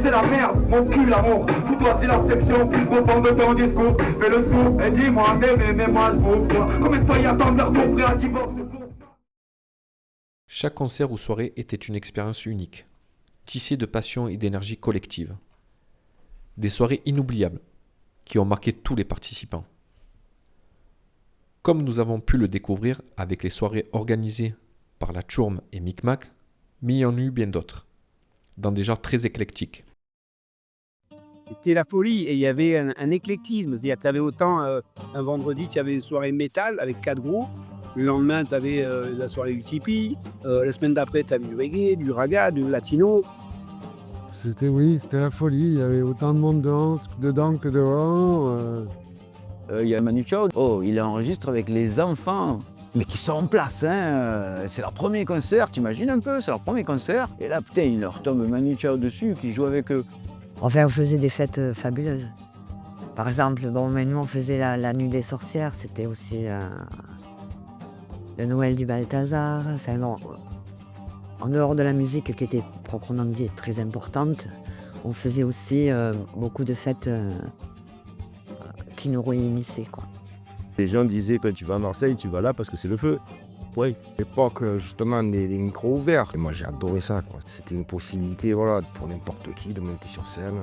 C'est la merde, mon cul l'amour. Toi c'est la section plus profonde de ton discours. Fais le sourd et dis-moi d'aimer, mais moi je vous crois. Combien de fois y attendent leur tour prêt à divorce. Chaque concert ou soirée était une expérience unique, tissée de passion et d'énergie collective. Des soirées inoubliables, qui ont marqué tous les participants. Comme nous avons pu le découvrir avec les soirées organisées par la Tchourm et Micmac, mais il y en eut bien d'autres, dans des genres très éclectiques. C'était la folie et il y avait un éclectisme. C'est-à-dire que tu avais autant, un vendredi, tu avais une soirée métal avec 4 groupes. Le lendemain, tu avais la soirée du tipi. La semaine d'après, tu avais du reggae, du raga, du latino. C'était la folie. Il y avait autant de monde dedans que dehors. Il y a Manu Chao. Oh, il enregistre avec les enfants, mais qui sont en place. Hein. C'est leur premier concert, t'imagines un peu, c'est leur premier concert. Et là, putain, il leur tombe Manu Chao dessus, qui joue avec eux. Enfin, on faisait des fêtes fabuleuses. Par exemple, nous on faisait la nuit des sorcières, c'était aussi le Noël du Balthazar. Enfin, bon, en dehors de la musique qui était proprement dit très importante, on faisait aussi beaucoup de fêtes qui nous réunissaient, quoi. Les gens disaient quand tu vas à Marseille, tu vas là parce que c'est le feu. Oui. L'époque justement des micros ouverts. Et moi j'ai adoré ça, quoi. C'était une possibilité pour n'importe qui de monter sur scène.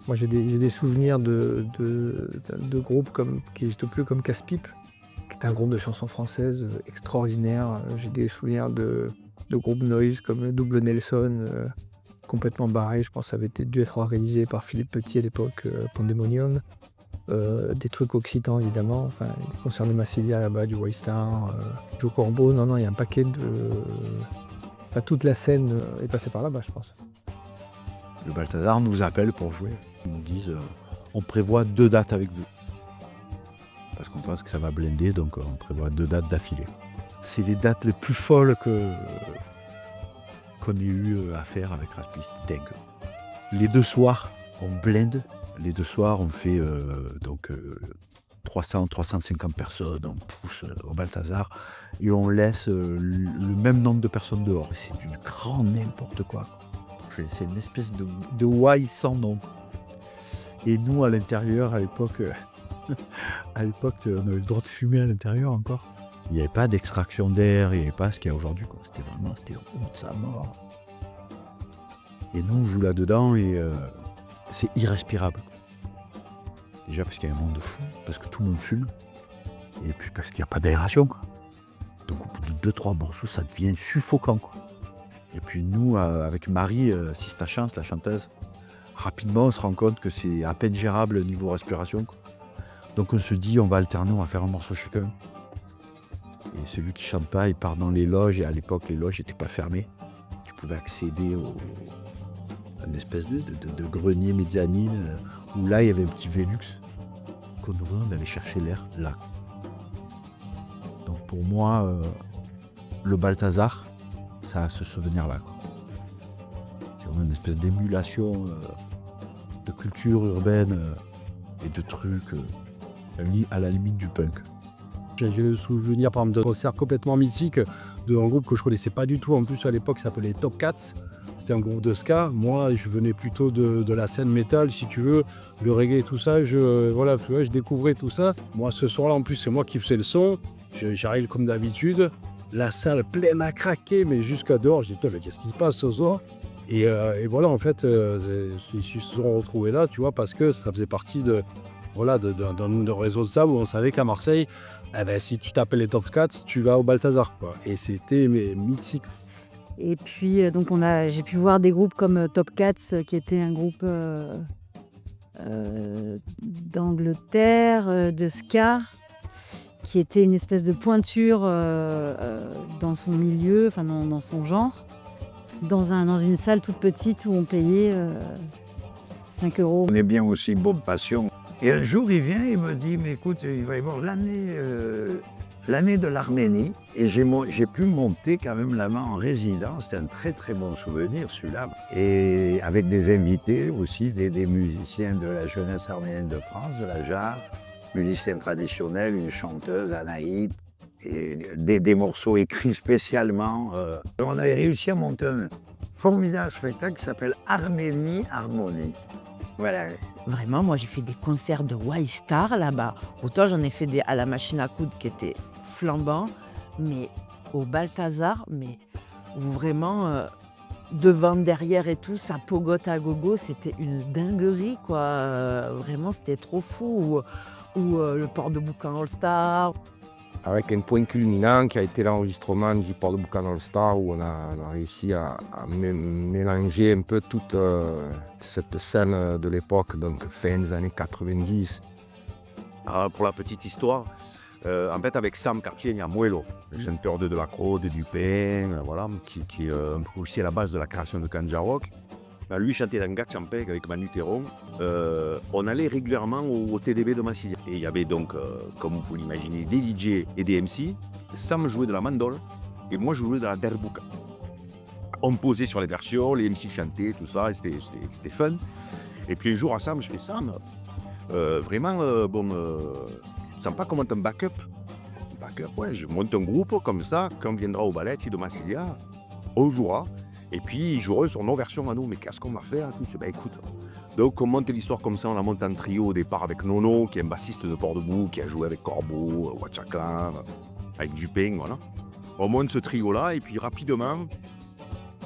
Moi j'ai des souvenirs de groupes qui n'existent plus comme Casse-Pipe, qui est un groupe de chansons françaises extraordinaire. J'ai des souvenirs de groupes noise comme Double Nelson, complètement barré. Je pense que ça avait dû être réalisé par Philippe Petit à l'époque, Pandemonium. Des trucs occitans évidemment, enfin, des concerts de Massilia là-bas, du Waystar, Joe Corbeau, non, il y a un paquet de... Enfin, toute la scène est passée par là-bas, je pense. Le Balthazar nous appelle pour jouer. Ils nous disent on prévoit 2 dates avec vous. Parce qu'on pense que ça va blinder, donc on prévoit 2 dates d'affilée. C'est les dates les plus folles qu'on ait eu à faire avec Raspi, c'est dingue. Les 2 soirs, on blinde. Les 2 soirs, on fait 300-350 personnes, on pousse au Balthazar et on laisse le même nombre de personnes dehors. C'est du grand n'importe quoi. C'est une espèce de why sans nom. Et nous, à l'intérieur, à l'époque, on avait le droit de fumer à l'intérieur encore. Il n'y avait pas d'extraction d'air, il n'y avait pas ce qu'il y a aujourd'hui, quoi. C'était honte sa mort. Et nous, on joue là-dedans et c'est irrespirable. Déjà parce qu'il y a un monde de fou, parce que tout le monde fume, et puis parce qu'il n'y a pas d'aération, quoi. Donc au bout de 2-3 morceaux, ça devient suffocant, quoi. Et puis nous, avec Marie, Sista Chance, la chanteuse, rapidement on se rend compte que c'est à peine gérable niveau respiration, quoi. Donc on se dit, on va alterner, on va faire un morceau chacun. Et celui qui chante pas, il part dans les loges, et à l'époque les loges n'étaient pas fermées. Tu pouvais accéder à une espèce de grenier mezzanine, où là il y avait un petit Velux qu'on ouvrait, on allait chercher l'air là. Donc pour moi, le Balthazar, ça a ce souvenir-là, quoi. C'est vraiment une espèce d'émulation de culture urbaine et de trucs à la limite du punk. J'ai le souvenir par exemple de concerts complètement mythiques d'un groupe que je connaissais pas du tout, en plus à l'époque qui s'appelait Top Cats. C'était un groupe de ska. Moi, je venais plutôt de la scène métal, si tu veux, le reggae et tout ça. Je découvrais tout ça. Moi, ce soir-là, en plus, c'est moi qui faisais le son. J'arrive comme d'habitude. La salle pleine à craquer, mais jusqu'à dehors. Je dis, mais qu'est-ce qui se passe ce soir ? Et voilà, en fait, ils se sont retrouvés là, tu vois, parce que ça faisait partie d'un réseau de ça où on savait qu'à Marseille, si tu t'appelles les Top Cats, tu vas au Balthazar, quoi. Et c'était mythique. Et puis, j'ai pu voir des groupes comme Top Cats, qui était un groupe d'Angleterre, de ska, qui était une espèce de pointure dans son milieu, enfin dans son genre, dans une salle toute petite où on payait 5 €. On est bien aussi Bob Passion. Et un jour, il vient et me dit, mais écoute, il va y avoir l'année de l'Arménie. Et j'ai pu monter quand même là-bas en résidence. C'était un très très bon souvenir celui-là. Et avec des invités aussi, des musiciens de la jeunesse arménienne de France, de la JAF, musicienne traditionnelle, une chanteuse, Anaïd, et des morceaux écrits spécialement. On avait réussi à monter un formidable spectacle qui s'appelle Arménie Harmonie. Voilà. Vraiment, moi j'ai fait des concerts de Y-Star là-bas. Autant j'en ai fait des à la machine à coudre qui étaient flambants, mais au Balthazar, mais où vraiment devant, derrière et tout, ça pogote à gogo, c'était une dinguerie quoi. Vraiment, c'était trop fou. Ou le port de Boucan All-Star. Avec un point culminant qui a été l'enregistrement du port de Boucan All-Star où on a réussi à mélanger un peu toute cette scène de l'époque, donc fin des années 90. Pour la petite histoire, en fait avec Sam Cartier, il y a Muelo, le chanteur de Delacroix, de Dupin, voilà, qui est un peu aussi à la base de la création de Kanja Rock. Lui chantait dans Gatchampeg avec Manu Théron. On allait régulièrement au TDB de Massilia. Et il y avait donc, comme vous pouvez l'imaginer, des DJ et des MC. Sam jouait de la mandole et moi je jouais de la derbouka. On posait sur les versions, les MC chantaient, tout ça, et c'était fun. Et puis un jour à Sam, je fais Sam, vraiment, tu ne sens pas comment un backup? Backup, ouais, je monte un groupe comme ça, quand on viendra au ballet de Massilia, on jouera. Et puis, ils joueraient sur nos versions à nous. Mais qu'est-ce qu'on va faire? Je dis, écoute. Donc, on monte l'histoire comme ça. On la monte en trio au départ avec Nono, qui est un bassiste de Port-de-Bouc, qui a joué avec Corbeau, Watchaka, avec Dupin, voilà. On monte ce trio-là, et puis rapidement,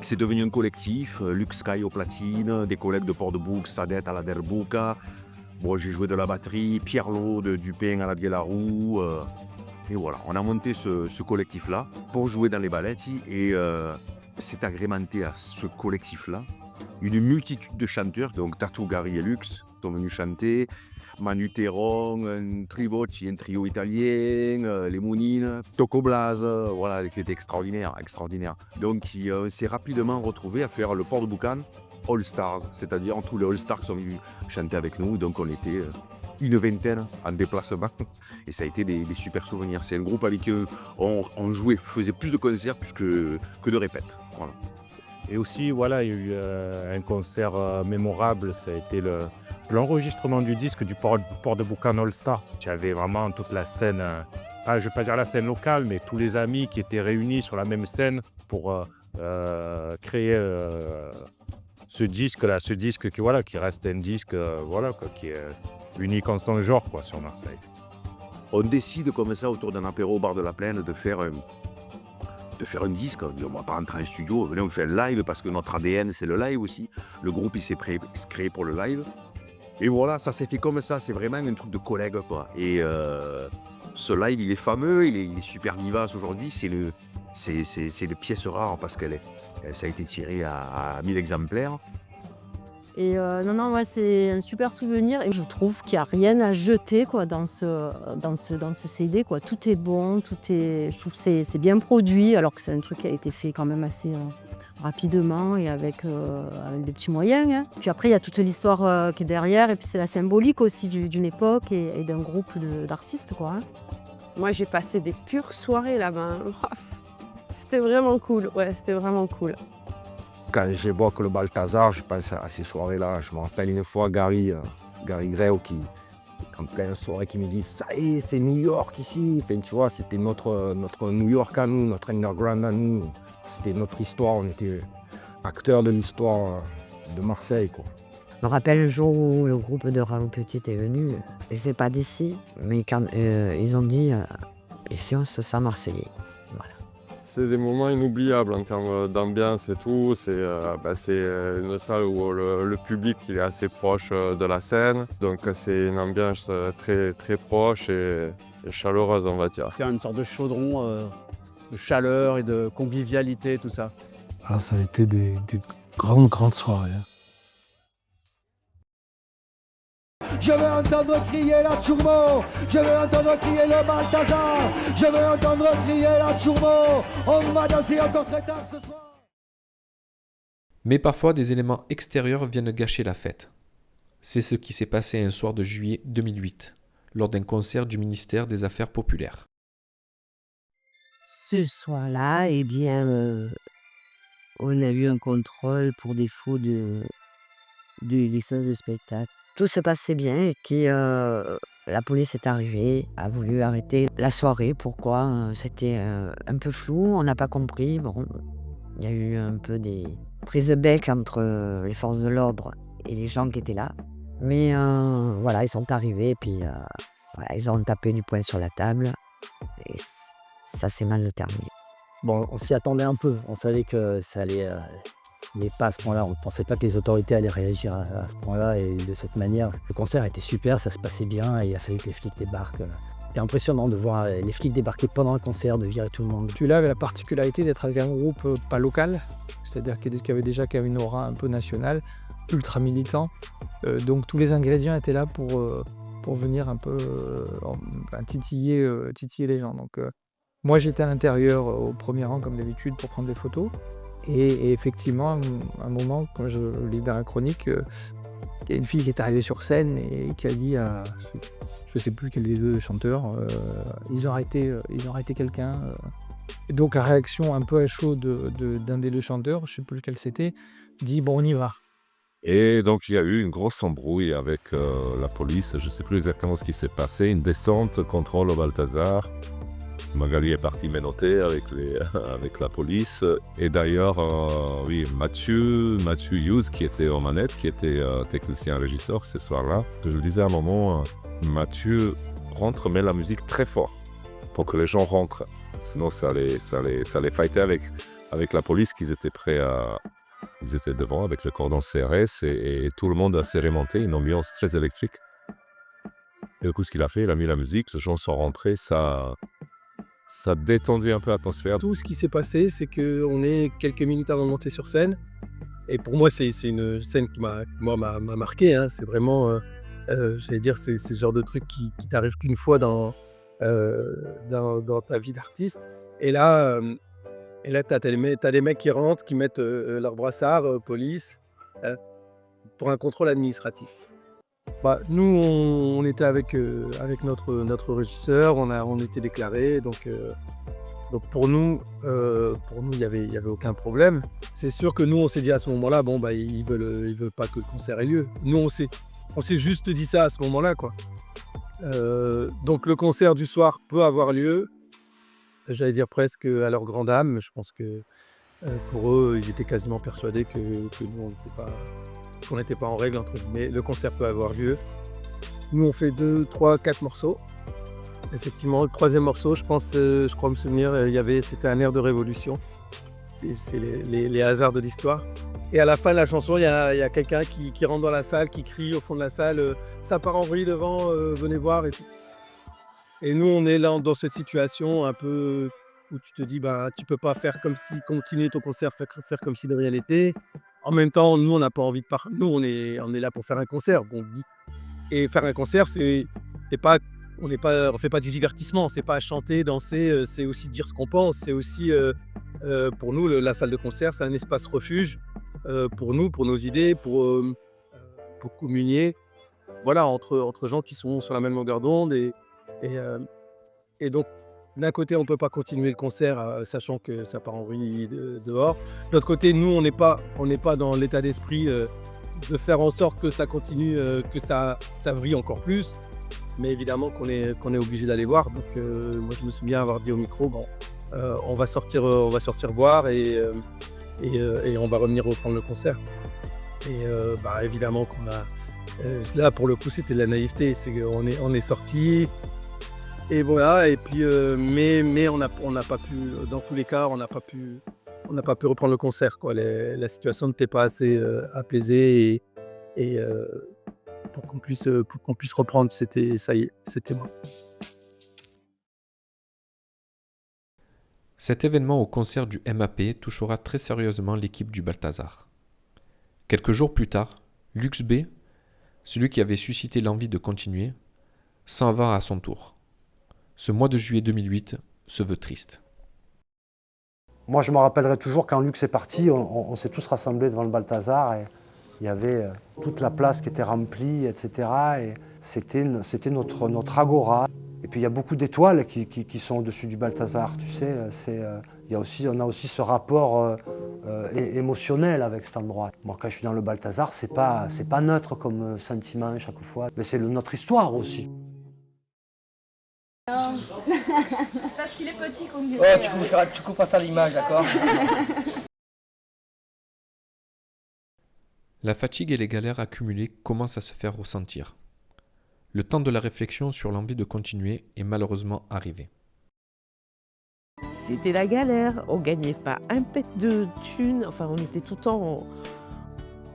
c'est devenu un collectif. Luc Sky au platine, des collègues de Port-de-Bouc, Sadet à la derbouka. Moi, j'ai joué de la batterie, Pierre Lot de Dupin à la Biélarou. Et voilà, on a monté ce collectif-là pour jouer dans les balletti. Et c'est agrémenté à ce collectif-là une multitude de chanteurs, donc Tatou, Gary et Lux sont venus chanter, Manu Théron, un Tribocci, un trio italien, les Mounines, Toco Blaz, voilà, qui était extraordinaire. Donc on s'est rapidement retrouvé à faire le port de Boucan All Stars, c'est-à-dire tous les All Stars qui sont venus chanter avec nous, donc on était une vingtaine en déplacement et ça a été des super souvenirs. C'est un groupe avec qui on jouait, faisait plus de concerts que de répètes. Voilà. Et aussi, voilà, il y a eu un concert mémorable, ça a été l'enregistrement du disque du port de Boucan All Star. Il y avait vraiment toute la scène, je ne vais pas dire la scène locale, mais tous les amis qui étaient réunis sur la même scène pour créer ce disque-là, qui reste un disque qui est unique en son genre sur Marseille. On décide comme ça autour d'un apéro au bar de la Plaine de faire un disque. On dit on ne va pas rentrer en studio, venez on fait un live parce que notre ADN c'est le live aussi. Le groupe il s'est créé pour le live. Et voilà, ça s'est fait comme ça, c'est vraiment un truc de collègue quoi. Et ce live il est fameux, il est super vivace aujourd'hui, c'est de pièces rares parce ça a été tiré à 1000 exemplaires. Et ouais, c'est un super souvenir et je trouve qu'il n'y a rien à jeter quoi, dans ce CD. Quoi. Tout est bon, je trouve que c'est bien produit alors que c'est un truc qui a été fait quand même assez rapidement et avec des petits moyens. Hein. Puis après, il y a toute l'histoire qui est derrière et puis c'est la symbolique aussi d'une époque et d'un groupe d'artistes. Quoi, hein. Moi, j'ai passé des pures soirées là-bas. C'était vraiment cool, c'était vraiment cool. Quand j'évoque le Balthazar, je pense à ces soirées-là. Je me rappelle une fois Gary Greo qui, en pleine soirée, qui me dit « Ça y est, c'est New York ici ». Enfin, tu vois, c'était notre New York à nous, notre underground à nous. C'était notre histoire, on était acteurs de l'histoire de Marseille, quoi. Je me rappelle le jour où le groupe de Raoul Petit est venu. Et c'est pas d'ici, mais quand ils ont dit « Ici, on se sent marseillais ». C'est des moments inoubliables en termes d'ambiance et tout. C'est une salle où le public il est assez proche de la scène. Donc c'est une ambiance très, très proche et chaleureuse, on va dire. C'est une sorte de chaudron de chaleur et de convivialité, tout ça. Ah, ça a été des grandes soirées. Je veux entendre crier la Turbo. Je veux entendre crier le Balthazar. Je veux entendre crier la Turbo. On va danser encore très tard ce soir. Mais parfois, des éléments extérieurs viennent gâcher la fête. C'est ce qui s'est passé un soir de juillet 2008, lors d'un concert du ministère des Affaires populaires. Ce soir-là, eh bien, on a eu un contrôle pour défaut de licence de spectacle. Tout se passait bien et puis la police est arrivée, a voulu arrêter la soirée. Pourquoi? C'était un peu flou, on n'a pas compris. Bon, il y a eu un peu des prises de bec entre les forces de l'ordre et les gens qui étaient là. Mais voilà, ils sont arrivés et puis voilà, ils ont tapé du poing sur la table et ça s'est mal terminé. Bon, on s'y attendait un peu, on savait que ça allait mais pas à ce point-là. On ne pensait pas que les autorités allaient réagir à ce point-là et de cette manière. Le concert était super, ça se passait bien et il a fallu que les flics débarquent. C'était impressionnant de voir les flics débarquer pendant le concert, de virer tout le monde. Celui-là avait la particularité d'être avec un groupe pas local, c'est-à-dire qui avait une aura un peu nationale, ultra militant. Donc tous les ingrédients étaient là pour venir un peu titiller les gens. Donc moi j'étais à l'intérieur au premier rang comme d'habitude pour prendre des photos. Et effectivement, à un moment, quand je lis dans la chronique, il y a une fille qui est arrivée sur scène et qui a dit à, je ne sais plus quel des deux chanteurs, ils ont arrêté quelqu'un. Et donc la réaction un peu à chaud d'un des deux chanteurs, je ne sais plus lequel c'était, dit bon on y va. Et donc il y a eu une grosse embrouille avec la police, je ne sais plus exactement ce qui s'est passé, une descente, contrôle au Balthazar. Magali est partie menotter avec la police. Et d'ailleurs, oui, Mathieu Hughes, qui était aux manettes, qui était technicien régisseur ce soir-là, que je le disais à un moment, Mathieu rentre, met la musique très fort pour que les gens rentrent. Sinon, ça allait fighter avec la police, qu'ils étaient prêts à... Ils étaient devant avec le cordon CRS et tout le monde a serrémenté, une ambiance très électrique. Et du coup, ce qu'il a fait, il a mis la musique, les gens sont rentrés, ça a détendu un peu l'atmosphère. Tout ce qui s'est passé, c'est qu'on est quelques minutes avant de monter sur scène. Et pour moi, c'est une scène qui m'a marqué. Hein. C'est vraiment, j'allais dire, c'est ce genre de truc qui t'arrive qu'une fois dans ta vie d'artiste. Et là, t'as des mecs qui rentrent, qui mettent leur brassard, police, pour un contrôle administratif. Bah, nous, on était avec notre régisseur, on était déclarés, donc pour nous, il y avait aucun problème. C'est sûr que nous, on s'est dit à ce moment-là, bon, bah, ils veulent pas que le concert ait lieu. Nous, on s'est juste dit ça à ce moment-là, quoi. Donc le concert du soir peut avoir lieu, j'allais dire presque à leur grande âme. Je pense que pour eux, ils étaient quasiment persuadés que nous, qu'on n'était pas en règle, entre guillemets. Le concert peut avoir lieu. Nous, on fait 2, 3, 4 morceaux. Effectivement, le troisième morceau, je crois me souvenir, c'était un air de révolution. Et c'est les hasards de l'histoire. Et à la fin de la chanson, il y a quelqu'un qui rentre dans la salle, qui crie au fond de la salle ça part en vrille devant, venez voir. Et tout. Et nous, on est là dans cette situation un peu où tu te dis, bah, tu peux pas faire comme si, continuer ton concert, faire comme si de rien n'était. En même temps, nous, on n'a pas envie de partir. Nous, on est là pour faire un concert. On dit. Et faire un concert, on fait pas du divertissement. C'est pas chanter, danser. C'est aussi dire ce qu'on pense. C'est aussi, pour nous, la salle de concert, c'est un espace refuge pour nous, pour nos idées, pour communier. Voilà, entre gens qui sont sur la même longueur d'onde. Et donc, d'un côté, on ne peut pas continuer le concert sachant que ça part en vrille dehors. De l'autre côté, nous, on n'est pas dans l'état d'esprit de faire en sorte que ça continue, que ça vrille encore plus. Mais évidemment qu'on est obligé d'aller voir. Donc, moi, je me souviens avoir dit au micro, bon, on va sortir voir et on va revenir reprendre le concert. Et bah, évidemment qu'on a... là, pour le coup, c'était de la naïveté. C'est qu'on est sorti. Et voilà, et puis, mais on n'a pas pu, dans tous les cas, on n'a pas pu reprendre le concert, quoi. La situation n'était pas assez apaisée et pour qu'on puisse reprendre, ça y est, c'était bon. Cet événement au concert du MAP touchera très sérieusement l'équipe du Balthazar. Quelques jours plus tard, Lux B celui qui avait suscité l'envie de continuer, s'en va à son tour. Ce mois de juillet 2008 se veut triste. Moi, je me rappellerai toujours quand Lux est parti, on s'est tous rassemblés devant le Balthazar et il y avait toute la place qui était remplie, etc. Et c'était notre agora. Et puis il y a beaucoup d'étoiles qui sont au-dessus du Balthazar, tu sais. On a aussi ce rapport émotionnel avec cet endroit. Moi, quand je suis dans le Balthazar, c'est pas neutre comme sentiment chaque fois, mais c'est notre histoire aussi. Parce qu'il est petit qu'on dit. Oh, tu couperas ça à l'image, d'accord? La fatigue et les galères accumulées commencent à se faire ressentir. Le temps de la réflexion sur l'envie de continuer est malheureusement arrivé. C'était la galère, on gagnait pas un pet de thunes, enfin on était tout le temps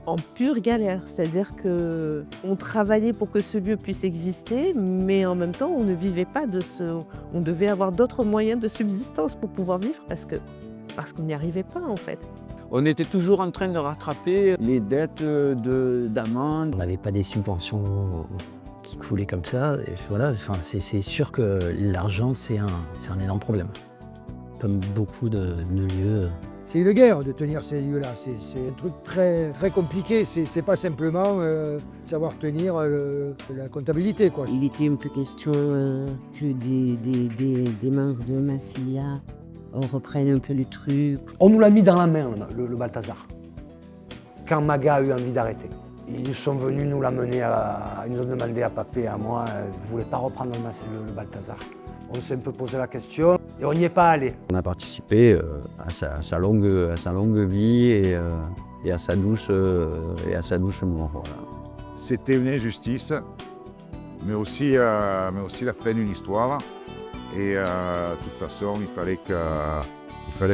en pure galère. C'est-à-dire qu'on travaillait pour que ce lieu puisse exister, mais en même temps on ne vivait pas de ce... On devait avoir d'autres moyens de subsistance pour pouvoir vivre parce qu'on n'y arrivait pas en fait. On était toujours en train de rattraper les dettes d'amende. On n'avait pas des subventions qui coulaient comme ça. Et voilà, enfin, c'est sûr que l'argent, c'est un énorme problème. Comme beaucoup de lieux. C'est une guerre de tenir ces lieux-là. C'est un truc très, très compliqué. C'est pas simplement savoir tenir la comptabilité, quoi. Il était un peu question que des membres de Massilia reprennent un peu le truc. On nous l'a mis dans la main, le Balthazar. Quand Maga a eu envie d'arrêter. Ils sont venus nous l'amener ils nous ont demandé à Papé et à moi, vous ne voulez pas reprendre le Balthazar? On s'est un peu posé la question et on n'y est pas allé. On a participé à sa longue vie et à sa douce mort. Voilà. C'était une injustice, mais aussi la fin d'une histoire. Et de toute façon, il fallait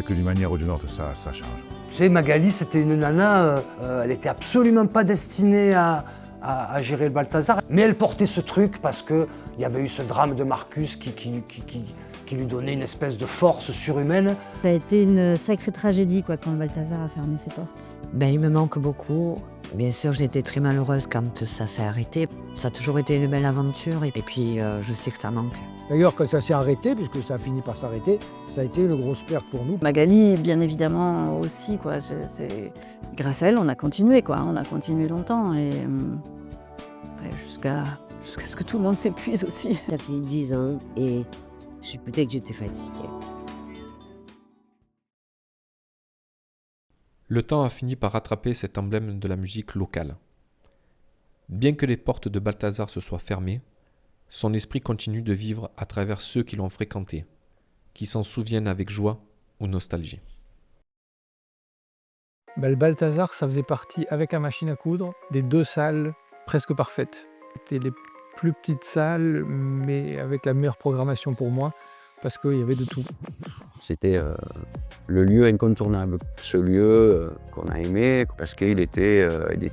que d'une manière ou d'une autre, ça change. Tu sais, Magali, c'était une nana, elle n'était absolument pas destinée à gérer le Balthazar. Mais elle portait ce truc parce qu'il y avait eu ce drame de Marcus qui lui donnait une espèce de force surhumaine. Ça a été une sacrée tragédie quoi, quand le Balthazar a fermé ses portes. Il me manque beaucoup. Bien sûr, j'ai été très malheureuse quand ça s'est arrêté. Ça a toujours été une belle aventure et puis je sais que ça manque. D'ailleurs, quand ça s'est arrêté, puisque ça a fini par s'arrêter, ça a été une grosse perte pour nous. Magali, bien évidemment aussi, quoi. Grâce à elle, on a continué, quoi. On a continué longtemps et jusqu'à ce que tout le monde s'épuise aussi. Ça fait 10 ans et peut-être que j'étais fatiguée. Le temps a fini par rattraper cet emblème de la musique locale. Bien que les portes de Balthazar se soient fermées, son esprit continue de vivre à travers ceux qui l'ont fréquenté, qui s'en souviennent avec joie ou nostalgie. Le Balthazar, ça faisait partie, avec la machine à coudre, des 2 salles presque parfaites. C'était les plus petites salles, mais avec la meilleure programmation pour moi, parce qu'il y avait de tout. C'était le lieu incontournable, ce lieu qu'on a aimé, parce qu'il était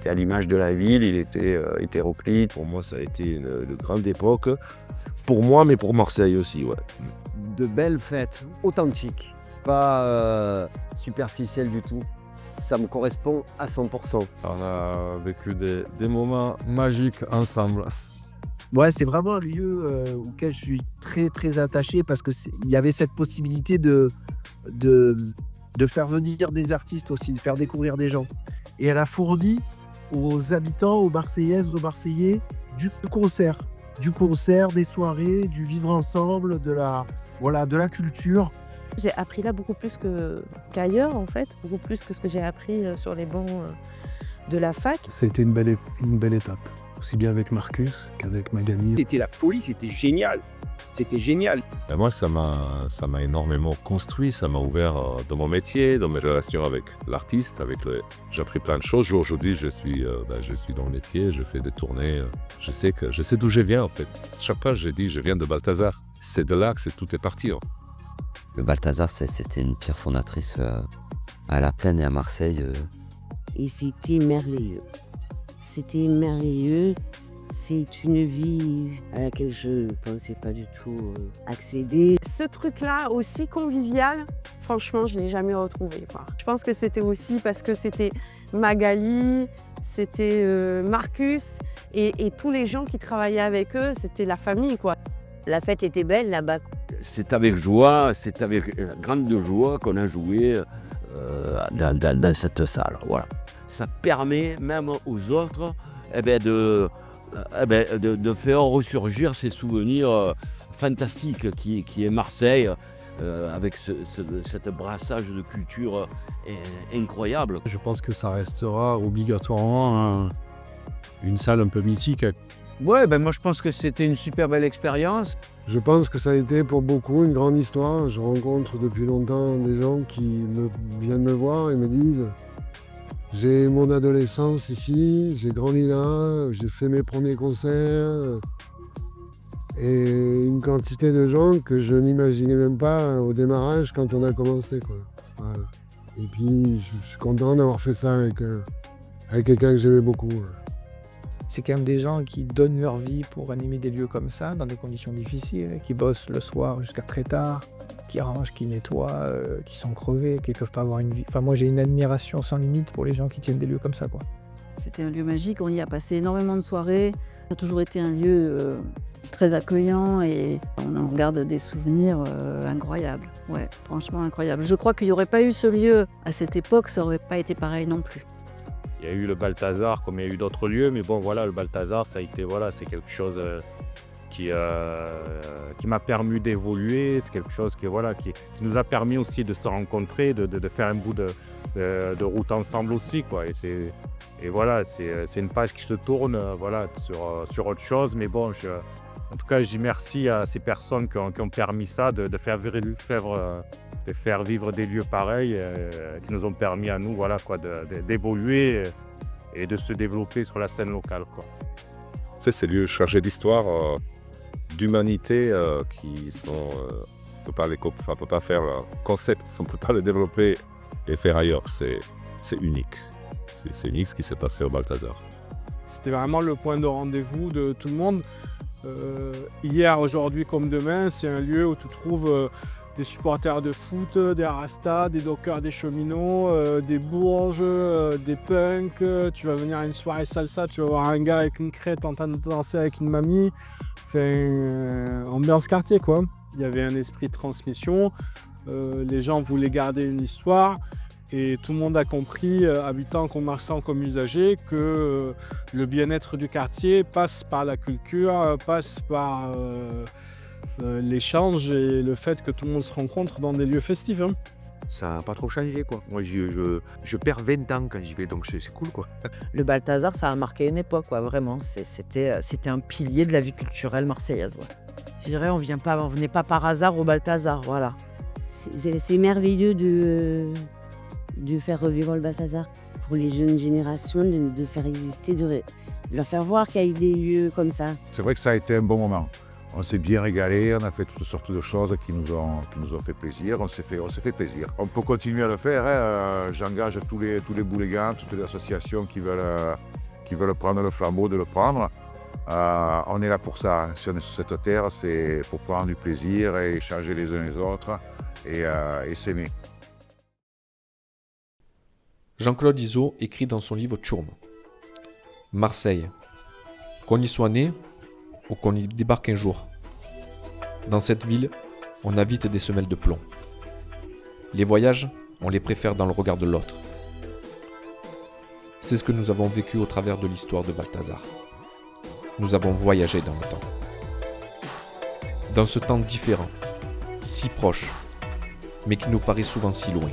à l'image de la ville, il était hétéroclite. Pour moi, ça a été une grande époque, pour moi, mais pour Marseille aussi. Ouais. De belles fêtes, authentiques, pas superficielles du tout. Ça me correspond à 100%. On a vécu des moments magiques ensemble. Ouais, c'est vraiment un lieu auquel je suis très très attaché parce qu'il y avait cette possibilité de faire venir des artistes aussi, de faire découvrir des gens. Et elle a fourni aux habitants, aux Marseillaises, aux Marseillais, du concert, des soirées, du vivre ensemble, de la culture. J'ai appris là beaucoup plus qu'ailleurs en fait, beaucoup plus que ce que j'ai appris sur les bancs de la fac. C'était une belle étape, aussi bien avec Marcus qu'avec Magali. C'était la folie, c'était génial. C'était génial. Ben moi, ça m'a énormément construit, ça m'a ouvert dans mon métier, dans mes relations avec l'artiste, j'ai appris plein de choses. Aujourd'hui, je suis dans le métier, je fais des tournées, je sais d'où je viens en fait. Chaque fois, je dis, je viens de Balthazar. C'est de là que tout est parti. Hein. Le Balthazar, c'était une pierre fondatrice à La Plaine et à Marseille. Et c'était merveilleux. C'était merveilleux. C'est une vie à laquelle je ne pensais pas du tout accéder. Ce truc-là, aussi convivial, franchement, je ne l'ai jamais retrouvé, quoi. Je pense que c'était aussi parce que c'était Magali, C'était Marcus et tous les gens qui travaillaient avec eux, c'était la famille, quoi. La fête était belle là-bas. C'est avec joie, c'est avec grande joie qu'on a joué dans cette salle. Voilà. Ça permet même aux autres de faire ressurgir ces souvenirs fantastiques qui est Marseille, avec cet brassage de culture incroyable. Je pense que ça restera obligatoirement une salle un peu mythique. Ouais, moi je pense que c'était une super belle expérience. Je pense que ça a été pour beaucoup une grande histoire. Je rencontre depuis longtemps des gens qui viennent me voir et me disent « J'ai mon adolescence ici, j'ai grandi là, j'ai fait mes premiers concerts ». Et une quantité de gens que je n'imaginais même pas au démarrage quand on a commencé, quoi. Voilà. Et puis je suis content d'avoir fait ça avec quelqu'un que j'aimais beaucoup. C'est quand même des gens qui donnent leur vie pour animer des lieux comme ça, dans des conditions difficiles, qui bossent le soir jusqu'à très tard, qui rangent, qui nettoient, qui sont crevés, qui ne peuvent pas avoir une vie. Enfin, moi, j'ai une admiration sans limite pour les gens qui tiennent des lieux comme ça, quoi. C'était un lieu magique, on y a passé énormément de soirées. Ça a toujours été un lieu très accueillant et on en garde des souvenirs incroyables. Ouais, franchement incroyables. Je crois qu'il n'y aurait pas eu ce lieu à cette époque, ça n'aurait pas été pareil non plus. Il y a eu le Balthazar comme il y a eu d'autres lieux, mais bon voilà, le Balthazar, ça a été, voilà, c'est quelque chose qui m'a permis d'évoluer, c'est quelque chose qui nous a permis aussi de se rencontrer, de faire un bout de route ensemble aussi, quoi. Et voilà, c'est une page qui se tourne sur autre chose, mais bon, en tout cas, je dis merci à ces personnes qui ont permis ça, de faire vivre des lieux pareils, qui nous ont permis à nous d'évoluer et de se développer sur la scène locale, quoi. C'est ces lieux chargés d'histoire, d'humanité, qui sont... on ne peut pas faire le concept, on ne peut pas le développer et faire ailleurs. C'est unique. C'est unique ce qui s'est passé au Balthazar. C'était vraiment le point de rendez-vous de tout le monde. Hier, aujourd'hui comme demain, c'est un lieu où tu trouves des supporters de foot, des rastas, des dockers, des cheminots, des bourges, des punks. Tu vas venir à une soirée salsa, tu vas voir un gars avec une crête en train de danser avec une mamie. Enfin, ambiance quartier, quoi. Il y avait un esprit de transmission. Les gens voulaient garder une histoire. Et tout le monde a compris, habitants, commerçants comme usagers, que le bien-être du quartier passe par la culture, passe par l'échange et le fait que tout le monde se rencontre dans des lieux festifs. Hein. Ça n'a pas trop changé, quoi. Moi, je perds 20 ans quand j'y vais, donc c'est cool, quoi. Le Balthazar, ça a marqué une époque, quoi, vraiment. C'était un pilier de la vie culturelle marseillaise. Ouais. Je dirais, on venait pas par hasard au Balthazar, voilà. C'est merveilleux de faire revivre le Balthazar pour les jeunes générations, de faire exister, de leur faire voir qu'il y a eu des lieux comme ça. C'est vrai que ça a été un bon moment. On s'est bien régalé, on a fait toutes sortes de choses qui nous ont fait plaisir, on s'est fait plaisir. On peut continuer à le faire, hein. J'engage tous les boulégas, toutes les associations qui veulent prendre le flambeau, de le prendre. On est là pour ça, si on est sur cette terre, c'est pour prendre du plaisir et échanger les uns les autres et s'aimer. Jean-Claude Izzo écrit dans son livre Tchourm. Marseille. Qu'on y soit né ou qu'on y débarque un jour. Dans cette ville, on a vite des semelles de plomb. Les voyages, on les préfère dans le regard de l'autre. C'est ce que nous avons vécu au travers de l'histoire de Balthazar. Nous avons voyagé dans le temps. Dans ce temps différent, si proche, mais qui nous paraît souvent si loin.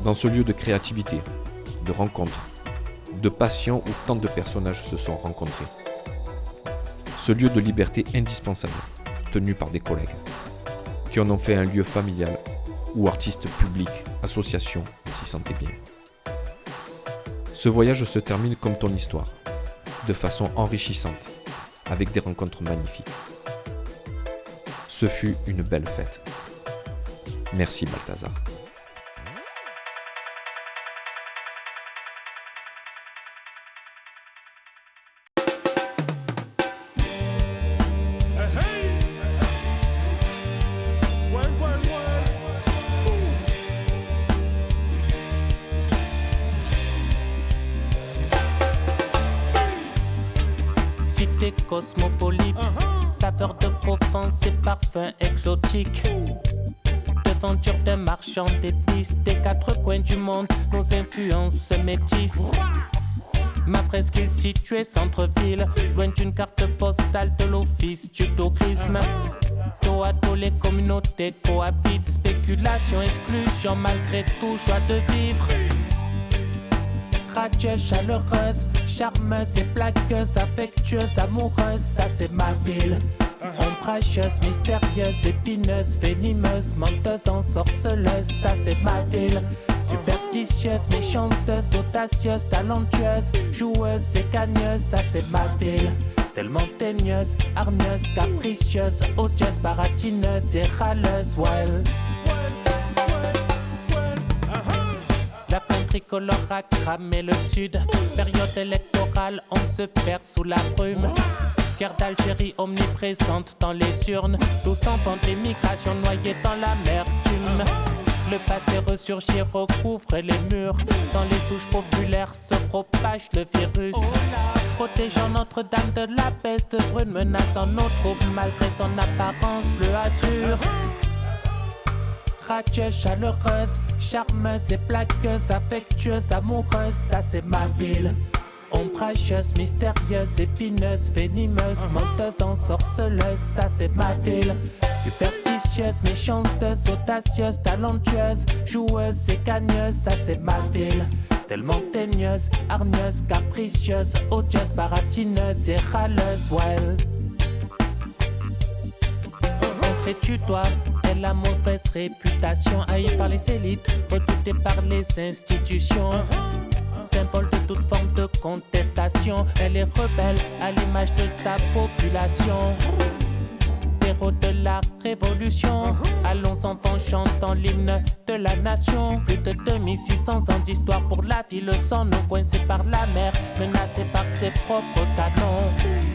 Dans ce lieu de créativité, de rencontre, de passion où tant de personnages se sont rencontrés. Ce lieu de liberté indispensable, tenu par des collègues, qui en ont fait un lieu familial où artistes publics, associations s'y sentaient bien. Ce voyage se termine comme ton histoire, de façon enrichissante, avec des rencontres magnifiques. Ce fut une belle fête. Merci Balthazar. cité cosmopolite, saveur de Provence et parfum exotique. Devanture de marchands d'épices, des quatre coins du monde, nos influences métissent. Ma presqu'île située centre-ville, loin d'une carte postale de l'office du tourisme. Dos à dos les communautés cohabitent, spéculation, exclusion, malgré tout joie de vivre. Radieuse, chaleureuse, charmeuse et plaqueuse, affectueuse, amoureuse, ça c'est ma ville. Ombrageuse, mystérieuse, épineuse, venimeuse, menteuse, ensorceleuse, ça c'est ma ville. Superstitieuse, méchanceuse, audacieuse, talentueuse, joueuse et gagneuse, ça c'est ma ville. Tellement teigneuse, hargneuse, capricieuse, odieuse, baratineuse et râleuse, well. La fin tricolore a cramé le sud. Période électorale, on se perd sous la brume. Guerre d'Algérie omniprésente dans les urnes. 12 enfants d'émigration noyés dans l'amertume. Le passé ressurgit, recouvre les murs. Dans les souches populaires se propage le virus. Protégeant Notre-Dame de la peste brune, menaçant nos troubles malgré son apparence bleu azur. Radieuse, chaleureuse, charmeuse et plaqueuse, affectueuse, amoureuse, ça c'est ma ville. Ombrageuse, mystérieuse, épineuse, venimeuse, menteuse, ensorceleuse, ça c'est ma ville. Superstitieuse, méchanceuse, audacieuse, talentueuse, joueuse et gagneuse, ça c'est ma ville. Tellement teigneuse, hargneuse, capricieuse, odieuse, baratineuse et râleuse, well. Montrer du doigt et la mauvaise réputation, haïe par les élites, redoutée par les institutions. Symbole de toute forme de contestation, elle est rebelle à l'image de sa population. Héros de la révolution, allons enfants chantant l'hymne de la nation. Plus de 2600 ans d'histoire pour la ville sans nous, coincés par la mer, menacés par ses propres canons.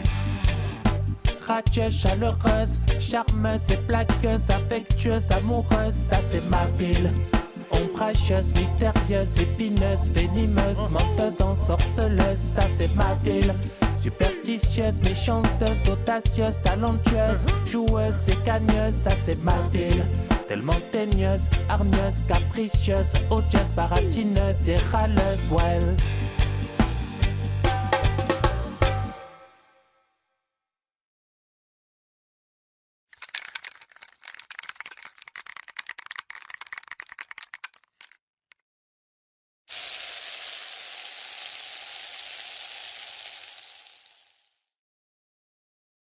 Radieuse, chaleureuse, charmeuse et plaqueuse, affectueuse, amoureuse, ça c'est ma ville. Ombrageuse, mystérieuse, épineuse, venimeuse, menteuse, ensorceleuse, ça c'est ma ville. Superstitieuse, méchanceuse, audacieuse, talentueuse, joueuse et gagneuse, ça c'est ma ville. Tellement teigneuse, hargneuse, capricieuse, odieuse, baratineuse et râleuse, well.